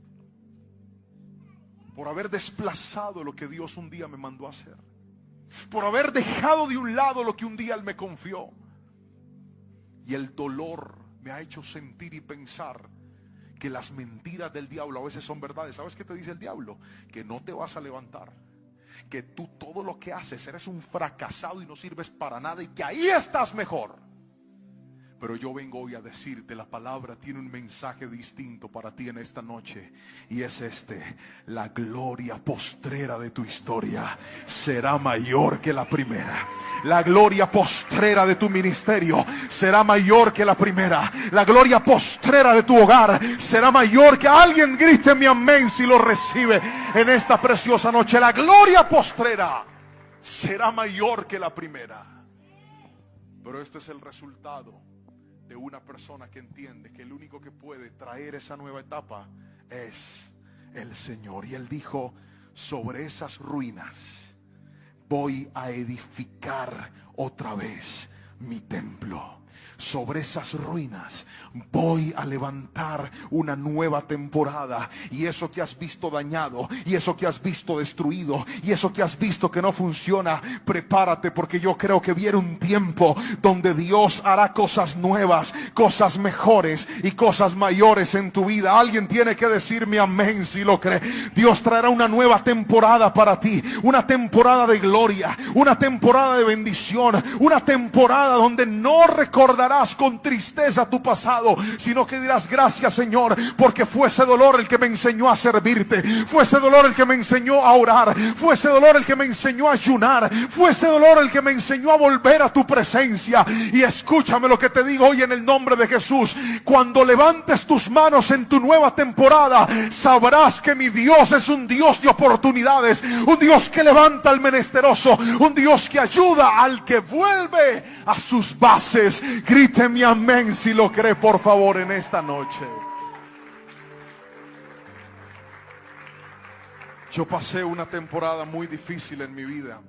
por haber desplazado lo que Dios un día me mandó a hacer, por haber dejado de un lado lo que un día Él me confió? Y el dolor me ha hecho sentir y pensar que las mentiras del diablo a veces son verdades. ¿Sabes qué te dice el diablo? Que no te vas a levantar, que tú todo lo que haces eres un fracasado y no sirves para nada, y que ahí estás mejor. Pero yo vengo hoy a decirte, la palabra tiene un mensaje distinto para ti en esta noche, y es este: la gloria postrera de tu historia será mayor que la primera. La gloria postrera de tu ministerio será mayor que la primera. La gloria postrera de tu hogar será mayor que... Alguien grite mi amén si lo recibe en esta preciosa noche. La gloria postrera será mayor que la primera. Pero este es el resultado de una persona que entiende que el único que puede traer esa nueva etapa es el Señor. Y Él dijo, sobre esas ruinas voy a edificar otra vez mi templo. Sobre esas ruinas voy a levantar una nueva temporada. Y eso que has visto dañado, y eso que has visto destruido, y eso que has visto que no funciona, prepárate, porque yo creo que viene un tiempo donde Dios hará cosas nuevas, cosas mejores y cosas mayores en tu vida. Alguien tiene que decirme amén si lo cree. Dios traerá una nueva temporada para ti, una temporada de gloria, una temporada de bendición, una temporada donde no recordarás con tristeza tu pasado, sino que dirás, gracias Señor, porque fue ese dolor el que me enseñó a servirte, fue ese dolor el que me enseñó a orar, fue ese dolor el que me enseñó a ayunar, fue ese dolor el que me enseñó a volver a tu presencia. Y escúchame lo que te digo hoy en el nombre de Jesús: cuando levantes tus manos en tu nueva temporada, sabrás que mi Dios es un Dios de oportunidades, un Dios que levanta al menesteroso, un Dios que ayuda al que vuelve a sus bases. Gríteme amén si lo cree, por favor, en esta noche. Yo pasé una temporada muy difícil en mi vida,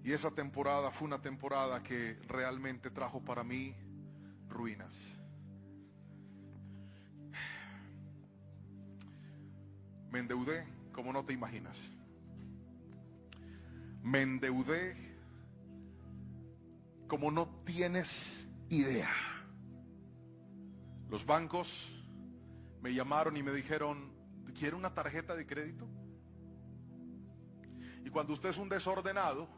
y esa temporada fue una temporada que realmente trajo para mí ruinas. Me endeudé como no te imaginas. Me endeudé como no tienes idea. Los bancos me llamaron y me dijeron: ¿quiere una tarjeta de crédito? Y cuando usted es un desordenado,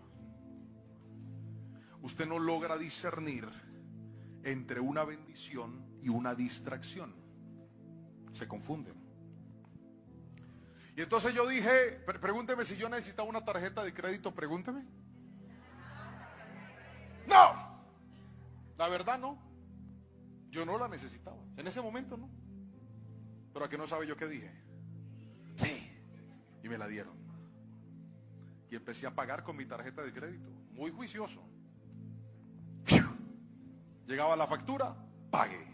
usted no logra discernir entre una bendición y una distracción. Se confunden. Y entonces yo dije: pregúnteme si yo necesitaba una tarjeta de crédito, pregúnteme. No, la verdad no. Yo no la necesitaba. En ese momento no. Pero a que no sabe yo qué dije. Sí. Y me la dieron. Y empecé a pagar con mi tarjeta de crédito. Muy juicioso. Llegaba la factura, pagué.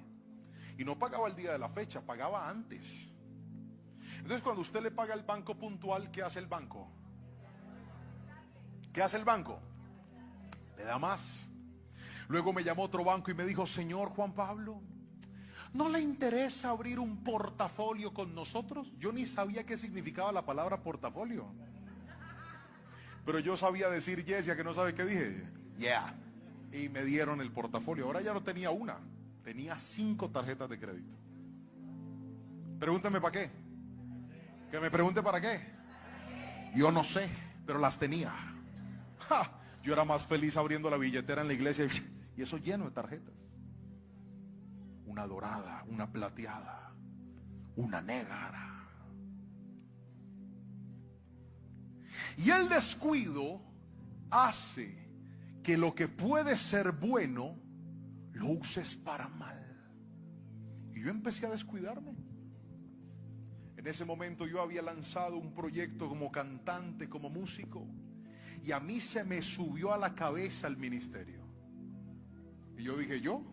Y no pagaba el día de la fecha, pagaba antes. Entonces cuando usted le paga al banco puntual, ¿qué hace el banco? ¿Qué hace el banco? Le da más. Luego me llamó otro banco y me dijo: señor Juan Pablo, ¿no le interesa abrir un portafolio con nosotros? Yo ni sabía qué significaba la palabra portafolio, pero yo sabía decir yes, ya que no sabe qué dije. Yeah. Y me dieron el portafolio. Ahora ya no tenía una, tenía 5 tarjetas de crédito. Pregúnteme para qué. Que me pregunte para qué. Yo no sé, pero las tenía. ¡Ja! Yo era más feliz abriendo la billetera en la iglesia y eso lleno de tarjetas. Una dorada, una plateada, una negra. Y el descuido hace que lo que puede ser bueno lo uses para mal. Y yo empecé a descuidarme. En ese momento yo había lanzado un proyecto como cantante, como músico, y a mí se me subió a la cabeza el ministerio. Y yo dije: yo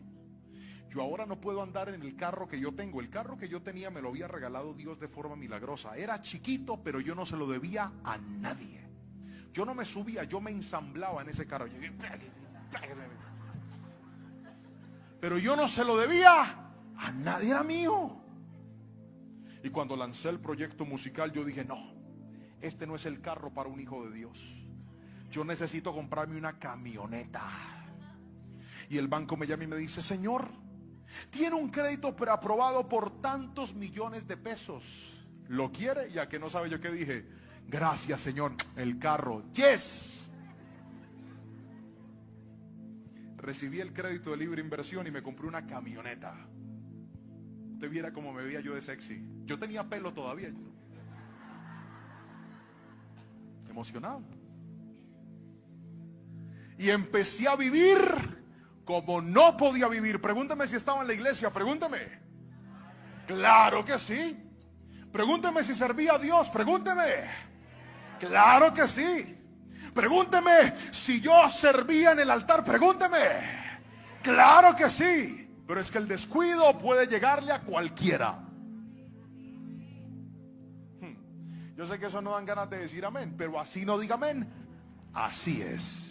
ahora no puedo andar en el carro que yo tengo. El carro que yo tenía me lo había regalado Dios de forma milagrosa. Era chiquito, pero yo no se lo debía a nadie. Yo no me subía, yo me ensamblaba en ese carro. Pero yo no se lo debía a nadie, era mío. Y cuando lancé el proyecto musical, yo dije: no, este no es el carro para un hijo de Dios. Yo necesito comprarme una camioneta. Y el banco me llama y me dice: señor, tiene un crédito preaprobado por tantos millones de pesos. ¿Lo quiere? Ya que no sabe yo qué dije: gracias, señor. El carro, yes. Recibí el crédito de libre inversión y me compré una camioneta. Usted viera cómo me veía yo de sexy. Yo tenía pelo todavía. Emocionado. Y empecé a vivir como no podía vivir. Pregúnteme si estaba en la iglesia, pregúnteme. Claro que sí. Pregúnteme si servía a Dios, pregúnteme. Claro que sí. Pregúnteme si yo servía en el altar, pregúnteme. Claro que sí. Pero es que el descuido puede llegarle a cualquiera. Yo sé que eso no dan ganas de decir amén, pero así no diga amén. Así es.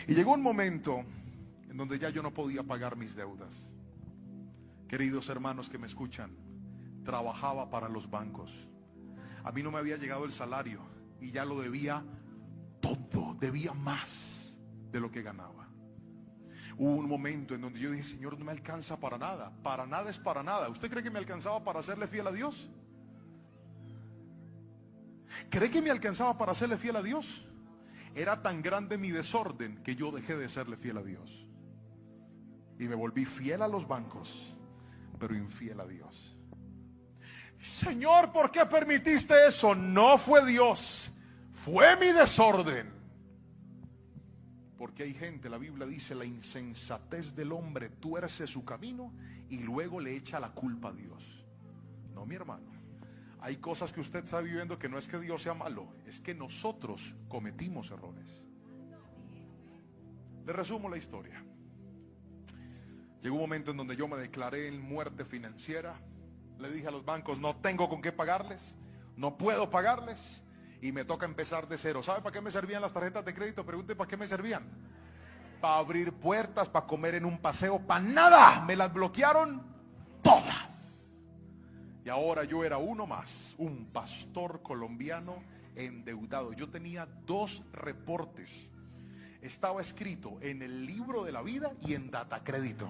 Y llegó un momento en donde ya yo no podía pagar mis deudas. Queridos hermanos que me escuchan, trabajaba para los bancos. A mí no me había llegado el salario y ya lo debía todo, debía más de lo que ganaba. Hubo un momento en donde yo dije: Señor, no me alcanza para nada. Para nada es para nada. ¿Usted cree que me alcanzaba para serle fiel a Dios? ¿Cree que me alcanzaba para serle fiel a Dios? Era tan grande mi desorden que yo dejé de serle fiel a Dios. Y me volví fiel a los bancos, pero infiel a Dios. Señor, ¿por qué permitiste eso? No fue Dios, fue mi desorden. Porque hay gente, la Biblia dice: la insensatez del hombre tuerce su camino y luego le echa la culpa a Dios. No, mi hermano. Hay cosas que usted está viviendo que no es que Dios sea malo, es que nosotros cometimos errores. Le resumo la historia. Llegó un momento en donde yo me declaré en muerte financiera. Le dije a los bancos: no tengo con qué pagarles, no puedo pagarles, y me toca empezar de cero. ¿Sabe para qué me servían las tarjetas de crédito? Pregunte: ¿para qué me servían? Para abrir puertas, para comer en un paseo, para nada. Me las bloquearon todas. Y ahora yo era uno más, un pastor colombiano endeudado. Yo tenía 2 reportes. Estaba escrito en el libro de la vida y en Datacrédito.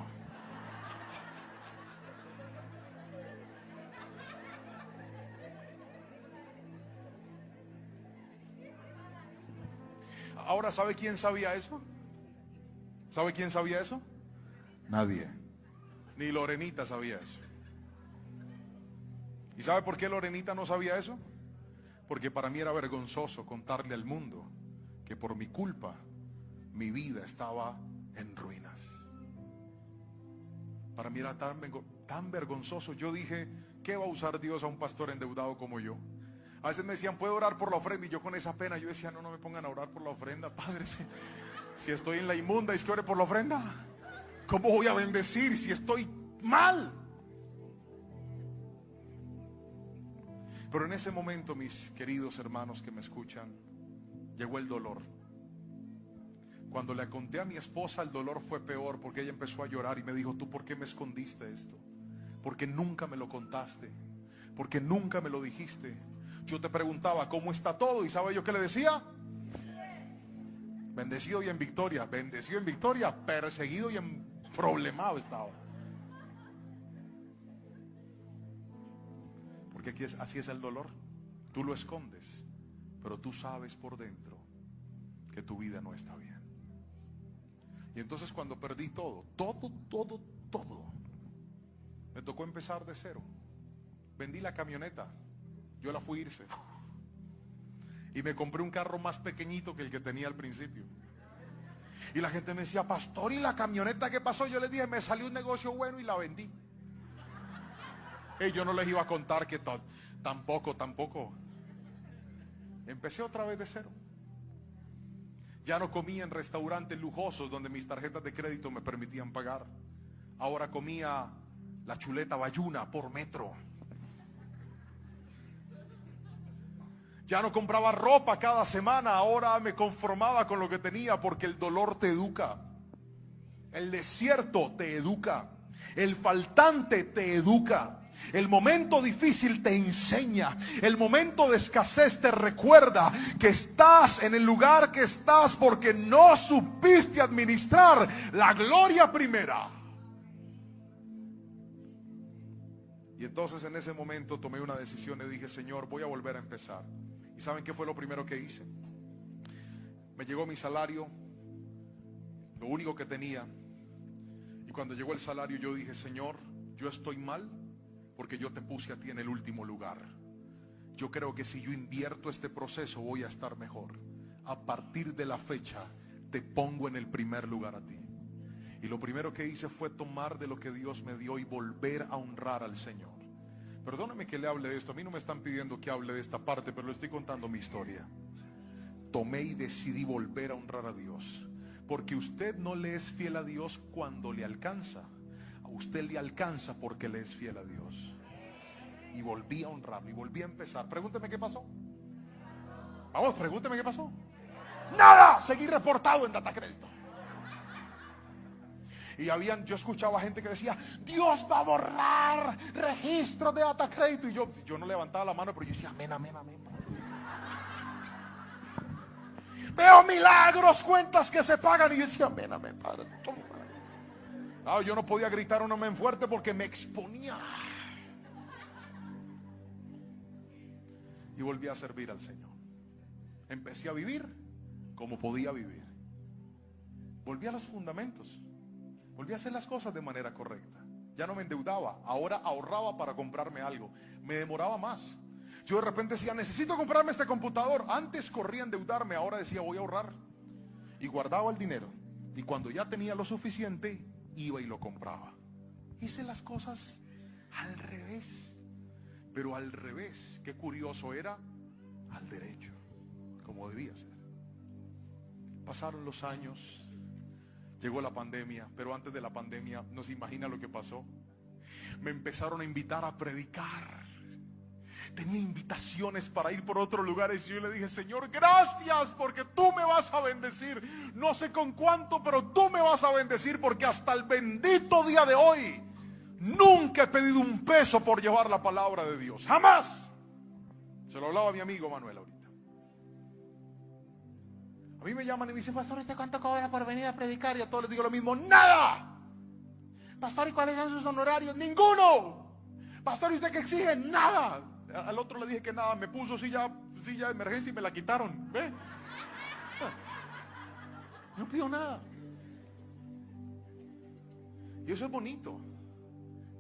Ahora, ¿sabe quién sabía eso? ¿Sabe quién sabía eso? Nadie. Ni Lorenita sabía eso. ¿Y sabe por qué Lorenita no sabía eso? Porque para mí era vergonzoso contarle al mundo que por mi culpa mi vida estaba en ruinas. Para mí era tan vergonzoso. Yo dije, ¿qué va a usar Dios a un pastor endeudado como yo? A veces me decían, ¿puedo orar por la ofrenda? Y yo con esa pena, yo decía, no me pongan a orar por la ofrenda, Padre. Si estoy en la inmunda, ¿es que ore por la ofrenda? ¿Cómo voy a bendecir si estoy mal? Pero en ese momento, mis queridos hermanos que me escuchan, llegó el dolor. Cuando le conté a mi esposa, el dolor fue peor, porque ella empezó a llorar y me dijo, ¿tú por qué me escondiste esto? Porque nunca me lo contaste, porque nunca me lo dijiste. Yo te preguntaba, ¿cómo está todo? ¿Y sabe yo qué le decía? Bendecido y en victoria. Bendecido en victoria, perseguido y en problemado estaba. Porque así es el dolor. Tú lo escondes, pero tú sabes por dentro que tu vida no está bien. Y entonces cuando perdí todo, me tocó empezar de cero. Vendí la camioneta, yo la fui a irse, y me compré un carro más pequeñito que el que tenía al principio. Y la gente me decía, pastor, ¿y la camioneta qué pasó? Yo les dije, me salió un negocio bueno y la vendí. Y yo no les iba a contar que tampoco. Empecé otra vez de cero. Ya no comía en restaurantes lujosos donde mis tarjetas de crédito me permitían pagar. Ahora comía la chuleta bayuna por metro. Ya no compraba ropa cada semana, ahora me conformaba con lo que tenía, porque el dolor te educa. El desierto te educa. El faltante te educa. El momento difícil te enseña. El momento de escasez te recuerda que estás en el lugar que estás porque no supiste administrar la gloria primera. Y entonces en ese momento tomé una decisión y dije, Señor, voy a volver a empezar. ¿Y saben qué fue lo primero que hice? Me llegó mi salario, lo único que tenía. Y cuando llegó el salario yo dije, Señor, yo estoy mal porque yo te puse a ti en el último lugar. Yo creo que si yo invierto este proceso voy a estar mejor. A partir de la fecha te pongo en el primer lugar a ti. Y lo primero que hice fue tomar de lo que Dios me dio y volver a honrar al Señor. Perdóneme que le hable de esto. A mí no me están pidiendo que hable de esta parte, pero le estoy contando mi historia. Tomé y decidí volver a honrar a Dios. Porque usted no le es fiel a Dios cuando le alcanza. A usted le alcanza porque le es fiel a Dios. Y volví a honrarlo y volví a empezar. Pregúnteme qué pasó. Vamos, pregúnteme qué pasó. Nada, seguí reportado en Datacrédito. Y yo escuchaba gente que decía, Dios va a borrar registros de Datacrédito. Y yo no levantaba la mano, pero yo decía, amén, amén, amén. Veo milagros, cuentas que se pagan. Y yo decía, amén, amén, Padre. No, yo no podía gritar un amén fuerte porque me exponía. Y volví a servir al Señor. Empecé a vivir como podía vivir. Volví a los fundamentos. Volví a hacer las cosas de manera correcta. Ya no me endeudaba. Ahora ahorraba para comprarme algo. Me demoraba más. Yo de repente decía, necesito comprarme este computador. Antes corría a endeudarme. Ahora decía, voy a ahorrar. Y guardaba el dinero. Y cuando ya tenía lo suficiente, iba y lo compraba. Hice las cosas al revés. Pero al revés, qué curioso era, al derecho, como debía ser. Pasaron los años, llegó la pandemia, pero antes de la pandemia, no se imagina lo que pasó. Me empezaron a invitar a predicar. Tenía invitaciones para ir por otros lugares y yo le dije, Señor, gracias porque tú me vas a bendecir. No sé con cuánto, pero tú me vas a bendecir porque hasta el bendito día de hoy nunca he pedido un peso por llevar la palabra de Dios. Jamás. Se lo hablaba a mi amigo Manuel ahorita. A mí me llaman y me dicen, pastor, ¿usted cuánto cobra por venir a predicar? Y a todos les digo lo mismo, ¡nada! Pastor, ¿y cuáles son sus honorarios? ¡Ninguno! Pastor, ¿y usted qué exige? ¡Nada! Al otro le dije que nada, me puso silla de emergencia y me la quitaron. ¿Ve? No pido nada. Y eso es bonito.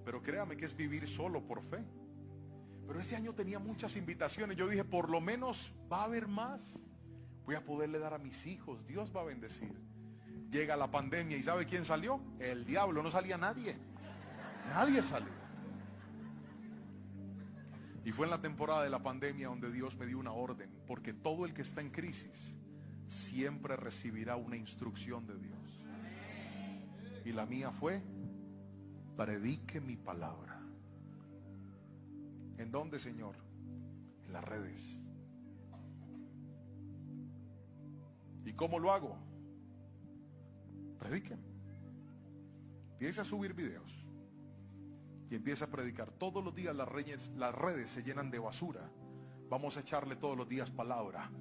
Pero créame que es vivir solo por fe. Pero ese año tenía muchas invitaciones. Yo dije, por lo menos va a haber más. Voy a poderle dar a mis hijos. Dios va a bendecir. Llega la pandemia y ¿sabe quién salió? El diablo. No salía nadie. Nadie salió. Y fue en la temporada de la pandemia donde Dios me dio una orden. Porque todo el que está en crisis siempre recibirá una instrucción de Dios. Y la mía fue: predique mi palabra. ¿En dónde, Señor? En las redes. ¿Y cómo lo hago? Prediquen. Empieza a subir videos y empieza a predicar. Todos los días las redes se llenan de basura. Vamos a echarle todos los días palabra.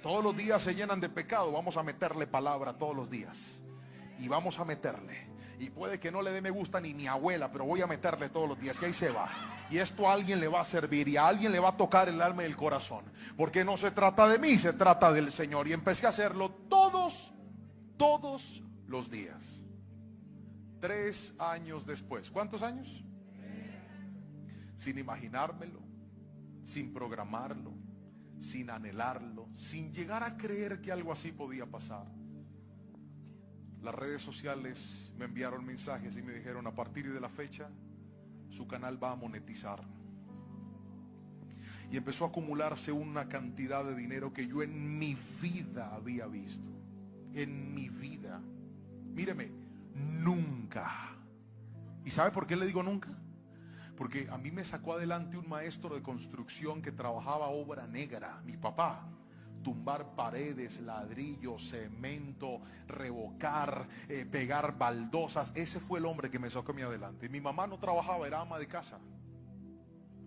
Todos los días se llenan de pecado. Vamos a meterle palabra todos los días. Y vamos a meterle. Y puede que no le dé me gusta ni mi abuela, pero voy a meterle todos los días. Y ahí se va. Y esto a alguien le va a servir. Y a alguien le va a tocar el alma y el corazón. Porque no se trata de mí, se trata del Señor. Y empecé a hacerlo todos los días. 3 años después. ¿Cuántos años? Sin imaginármelo, sin programarlo, sin anhelarlo, sin llegar a creer que algo así podía pasar. Las redes sociales me enviaron mensajes y me dijeron: a partir de la fecha su canal va a monetizar. Y empezó a acumularse una cantidad de dinero que yo en mi vida había visto. En mi vida. Míreme, nunca. ¿Y sabe por qué le digo nunca? Porque a mí me sacó adelante un maestro de construcción que trabajaba obra negra, mi papá. Tumbar paredes, ladrillos, cemento, revocar, pegar baldosas. Ese fue el hombre que me sacó a mí adelante. Mi mamá no trabajaba, era ama de casa.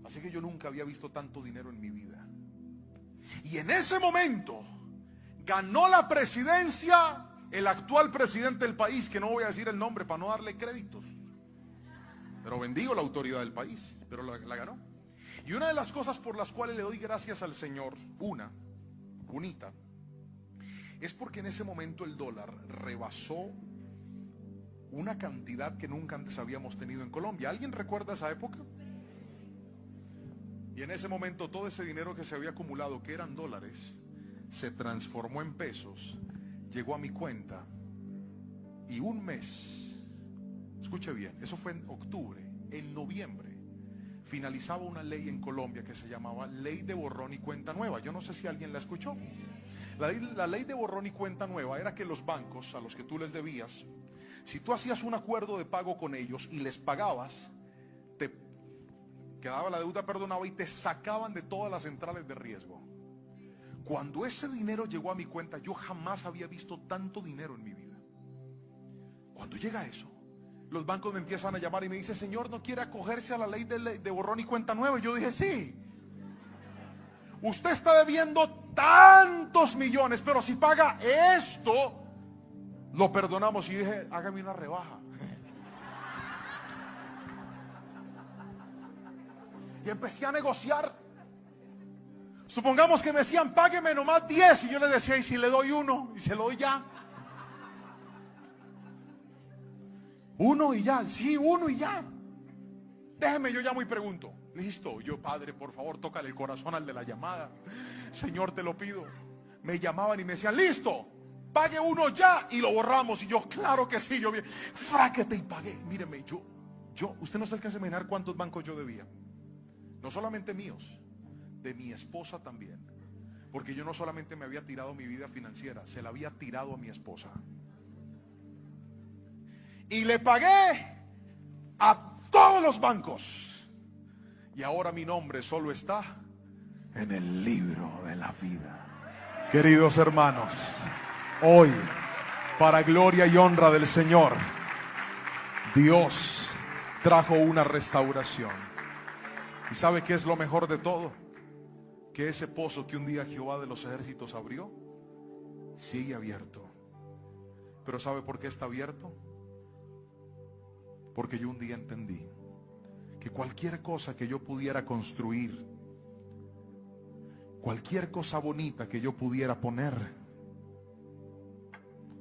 Así que yo nunca había visto tanto dinero en mi vida. Y en ese momento ganó la presidencia el actual presidente del país, que no voy a decir el nombre para no darle créditos, pero bendigo la autoridad del país, pero la ganó. Y una de las cosas por las cuales le doy gracias al Señor, unita, es porque en ese momento el dólar rebasó una cantidad que nunca antes habíamos tenido en Colombia. ¿Alguien recuerda esa época? Y en ese momento todo ese dinero que se había acumulado, que eran dólares, se transformó en pesos, llegó a mi cuenta. Y un mes, escuche bien, eso fue en octubre, en noviembre finalizaba una ley en Colombia que se llamaba Ley de Borrón y Cuenta Nueva. Yo no sé si alguien la escuchó. La ley de borrón y cuenta nueva era que los bancos a los que tú les debías, si tú hacías un acuerdo de pago con ellos y les pagabas, te quedaba la deuda perdonada y te sacaban de todas las centrales de riesgo. Cuando ese dinero llegó a mi cuenta, yo jamás había visto tanto dinero en mi vida. Cuando llega eso, los bancos me empiezan a llamar y me dicen: señor, ¿no quiere acogerse a la ley de borrón y cuenta nueva? Y yo dije: sí. Usted está debiendo tantos millones, pero si paga esto, lo perdonamos. Y dije: hágame una rebaja. Y empecé a negociar. Supongamos que me decían: págueme nomás 10. Y yo le decía: ¿y si le doy 1? Y se lo doy ya. 1 y ya, sí, 1 y ya. Déjeme, yo llamo y pregunto. Listo, yo: padre, por favor, tócale el corazón al de la llamada. Señor, te lo pido. Me llamaban y me decían: listo, pague 1 ya y lo borramos. Y yo: claro que sí. Yo, fráquete, y pagué. Míreme, usted no se alcanza a imaginar cuántos bancos yo debía. No solamente míos, de mi esposa también. Porque yo no solamente me había tirado mi vida financiera, se la había tirado a mi esposa. Y le pagué a todos los bancos. Y ahora mi nombre solo está en el libro de la vida. Queridos hermanos, hoy, para gloria y honra del Señor, Dios trajo una restauración. ¿Y sabe qué es lo mejor de todo? Que ese pozo que un día Jehová de los ejércitos abrió, sigue abierto. Pero ¿sabe por qué está abierto? Porque yo un día entendí que cualquier cosa que yo pudiera construir, cualquier cosa bonita que yo pudiera poner,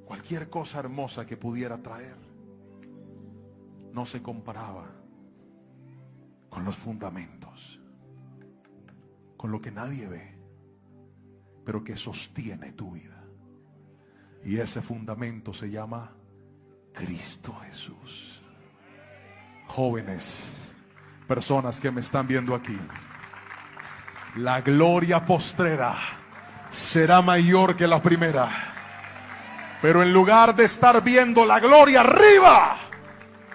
cualquier cosa hermosa que pudiera traer, no se comparaba con los fundamentos, con lo que nadie ve, pero que sostiene tu vida. Y ese fundamento se llama Cristo Jesús. Jóvenes, personas que me están viendo aquí, la gloria postrera será mayor que la primera. Pero en lugar de estar viendo la gloria arriba,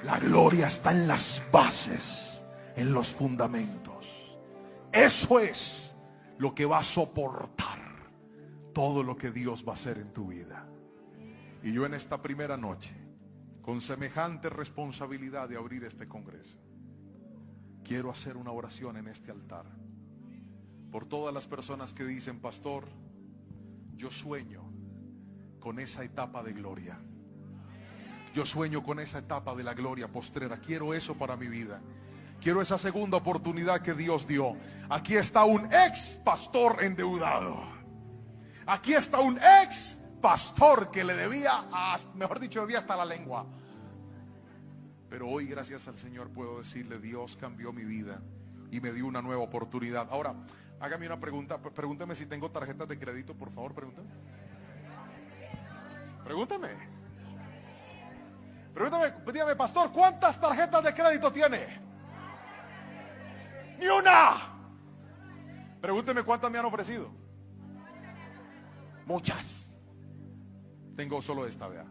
la gloria está en las bases, en los fundamentos. Eso es lo que va a soportar todo lo que Dios va a hacer en tu vida. Y yo en esta primera noche, con semejante responsabilidad de abrir este congreso, quiero hacer una oración en este altar por todas las personas que dicen: pastor, yo sueño con esa etapa de gloria. Yo sueño con esa etapa de la gloria postrera. Quiero eso para mi vida. Quiero esa segunda oportunidad que Dios dio. Aquí está un ex pastor endeudado. Aquí está un ex pastor que le debía, mejor dicho, debía hasta la lengua. Pero hoy, gracias al Señor, puedo decirle: Dios cambió mi vida y me dio una nueva oportunidad. Ahora, hágame una pregunta. Pregúnteme si tengo tarjetas de crédito, por favor, pregúntame. Dígame, pastor, ¿cuántas tarjetas de crédito tiene? Ni una. Pregúnteme cuántas me han ofrecido. Muchas. Tengo solo esta, vea.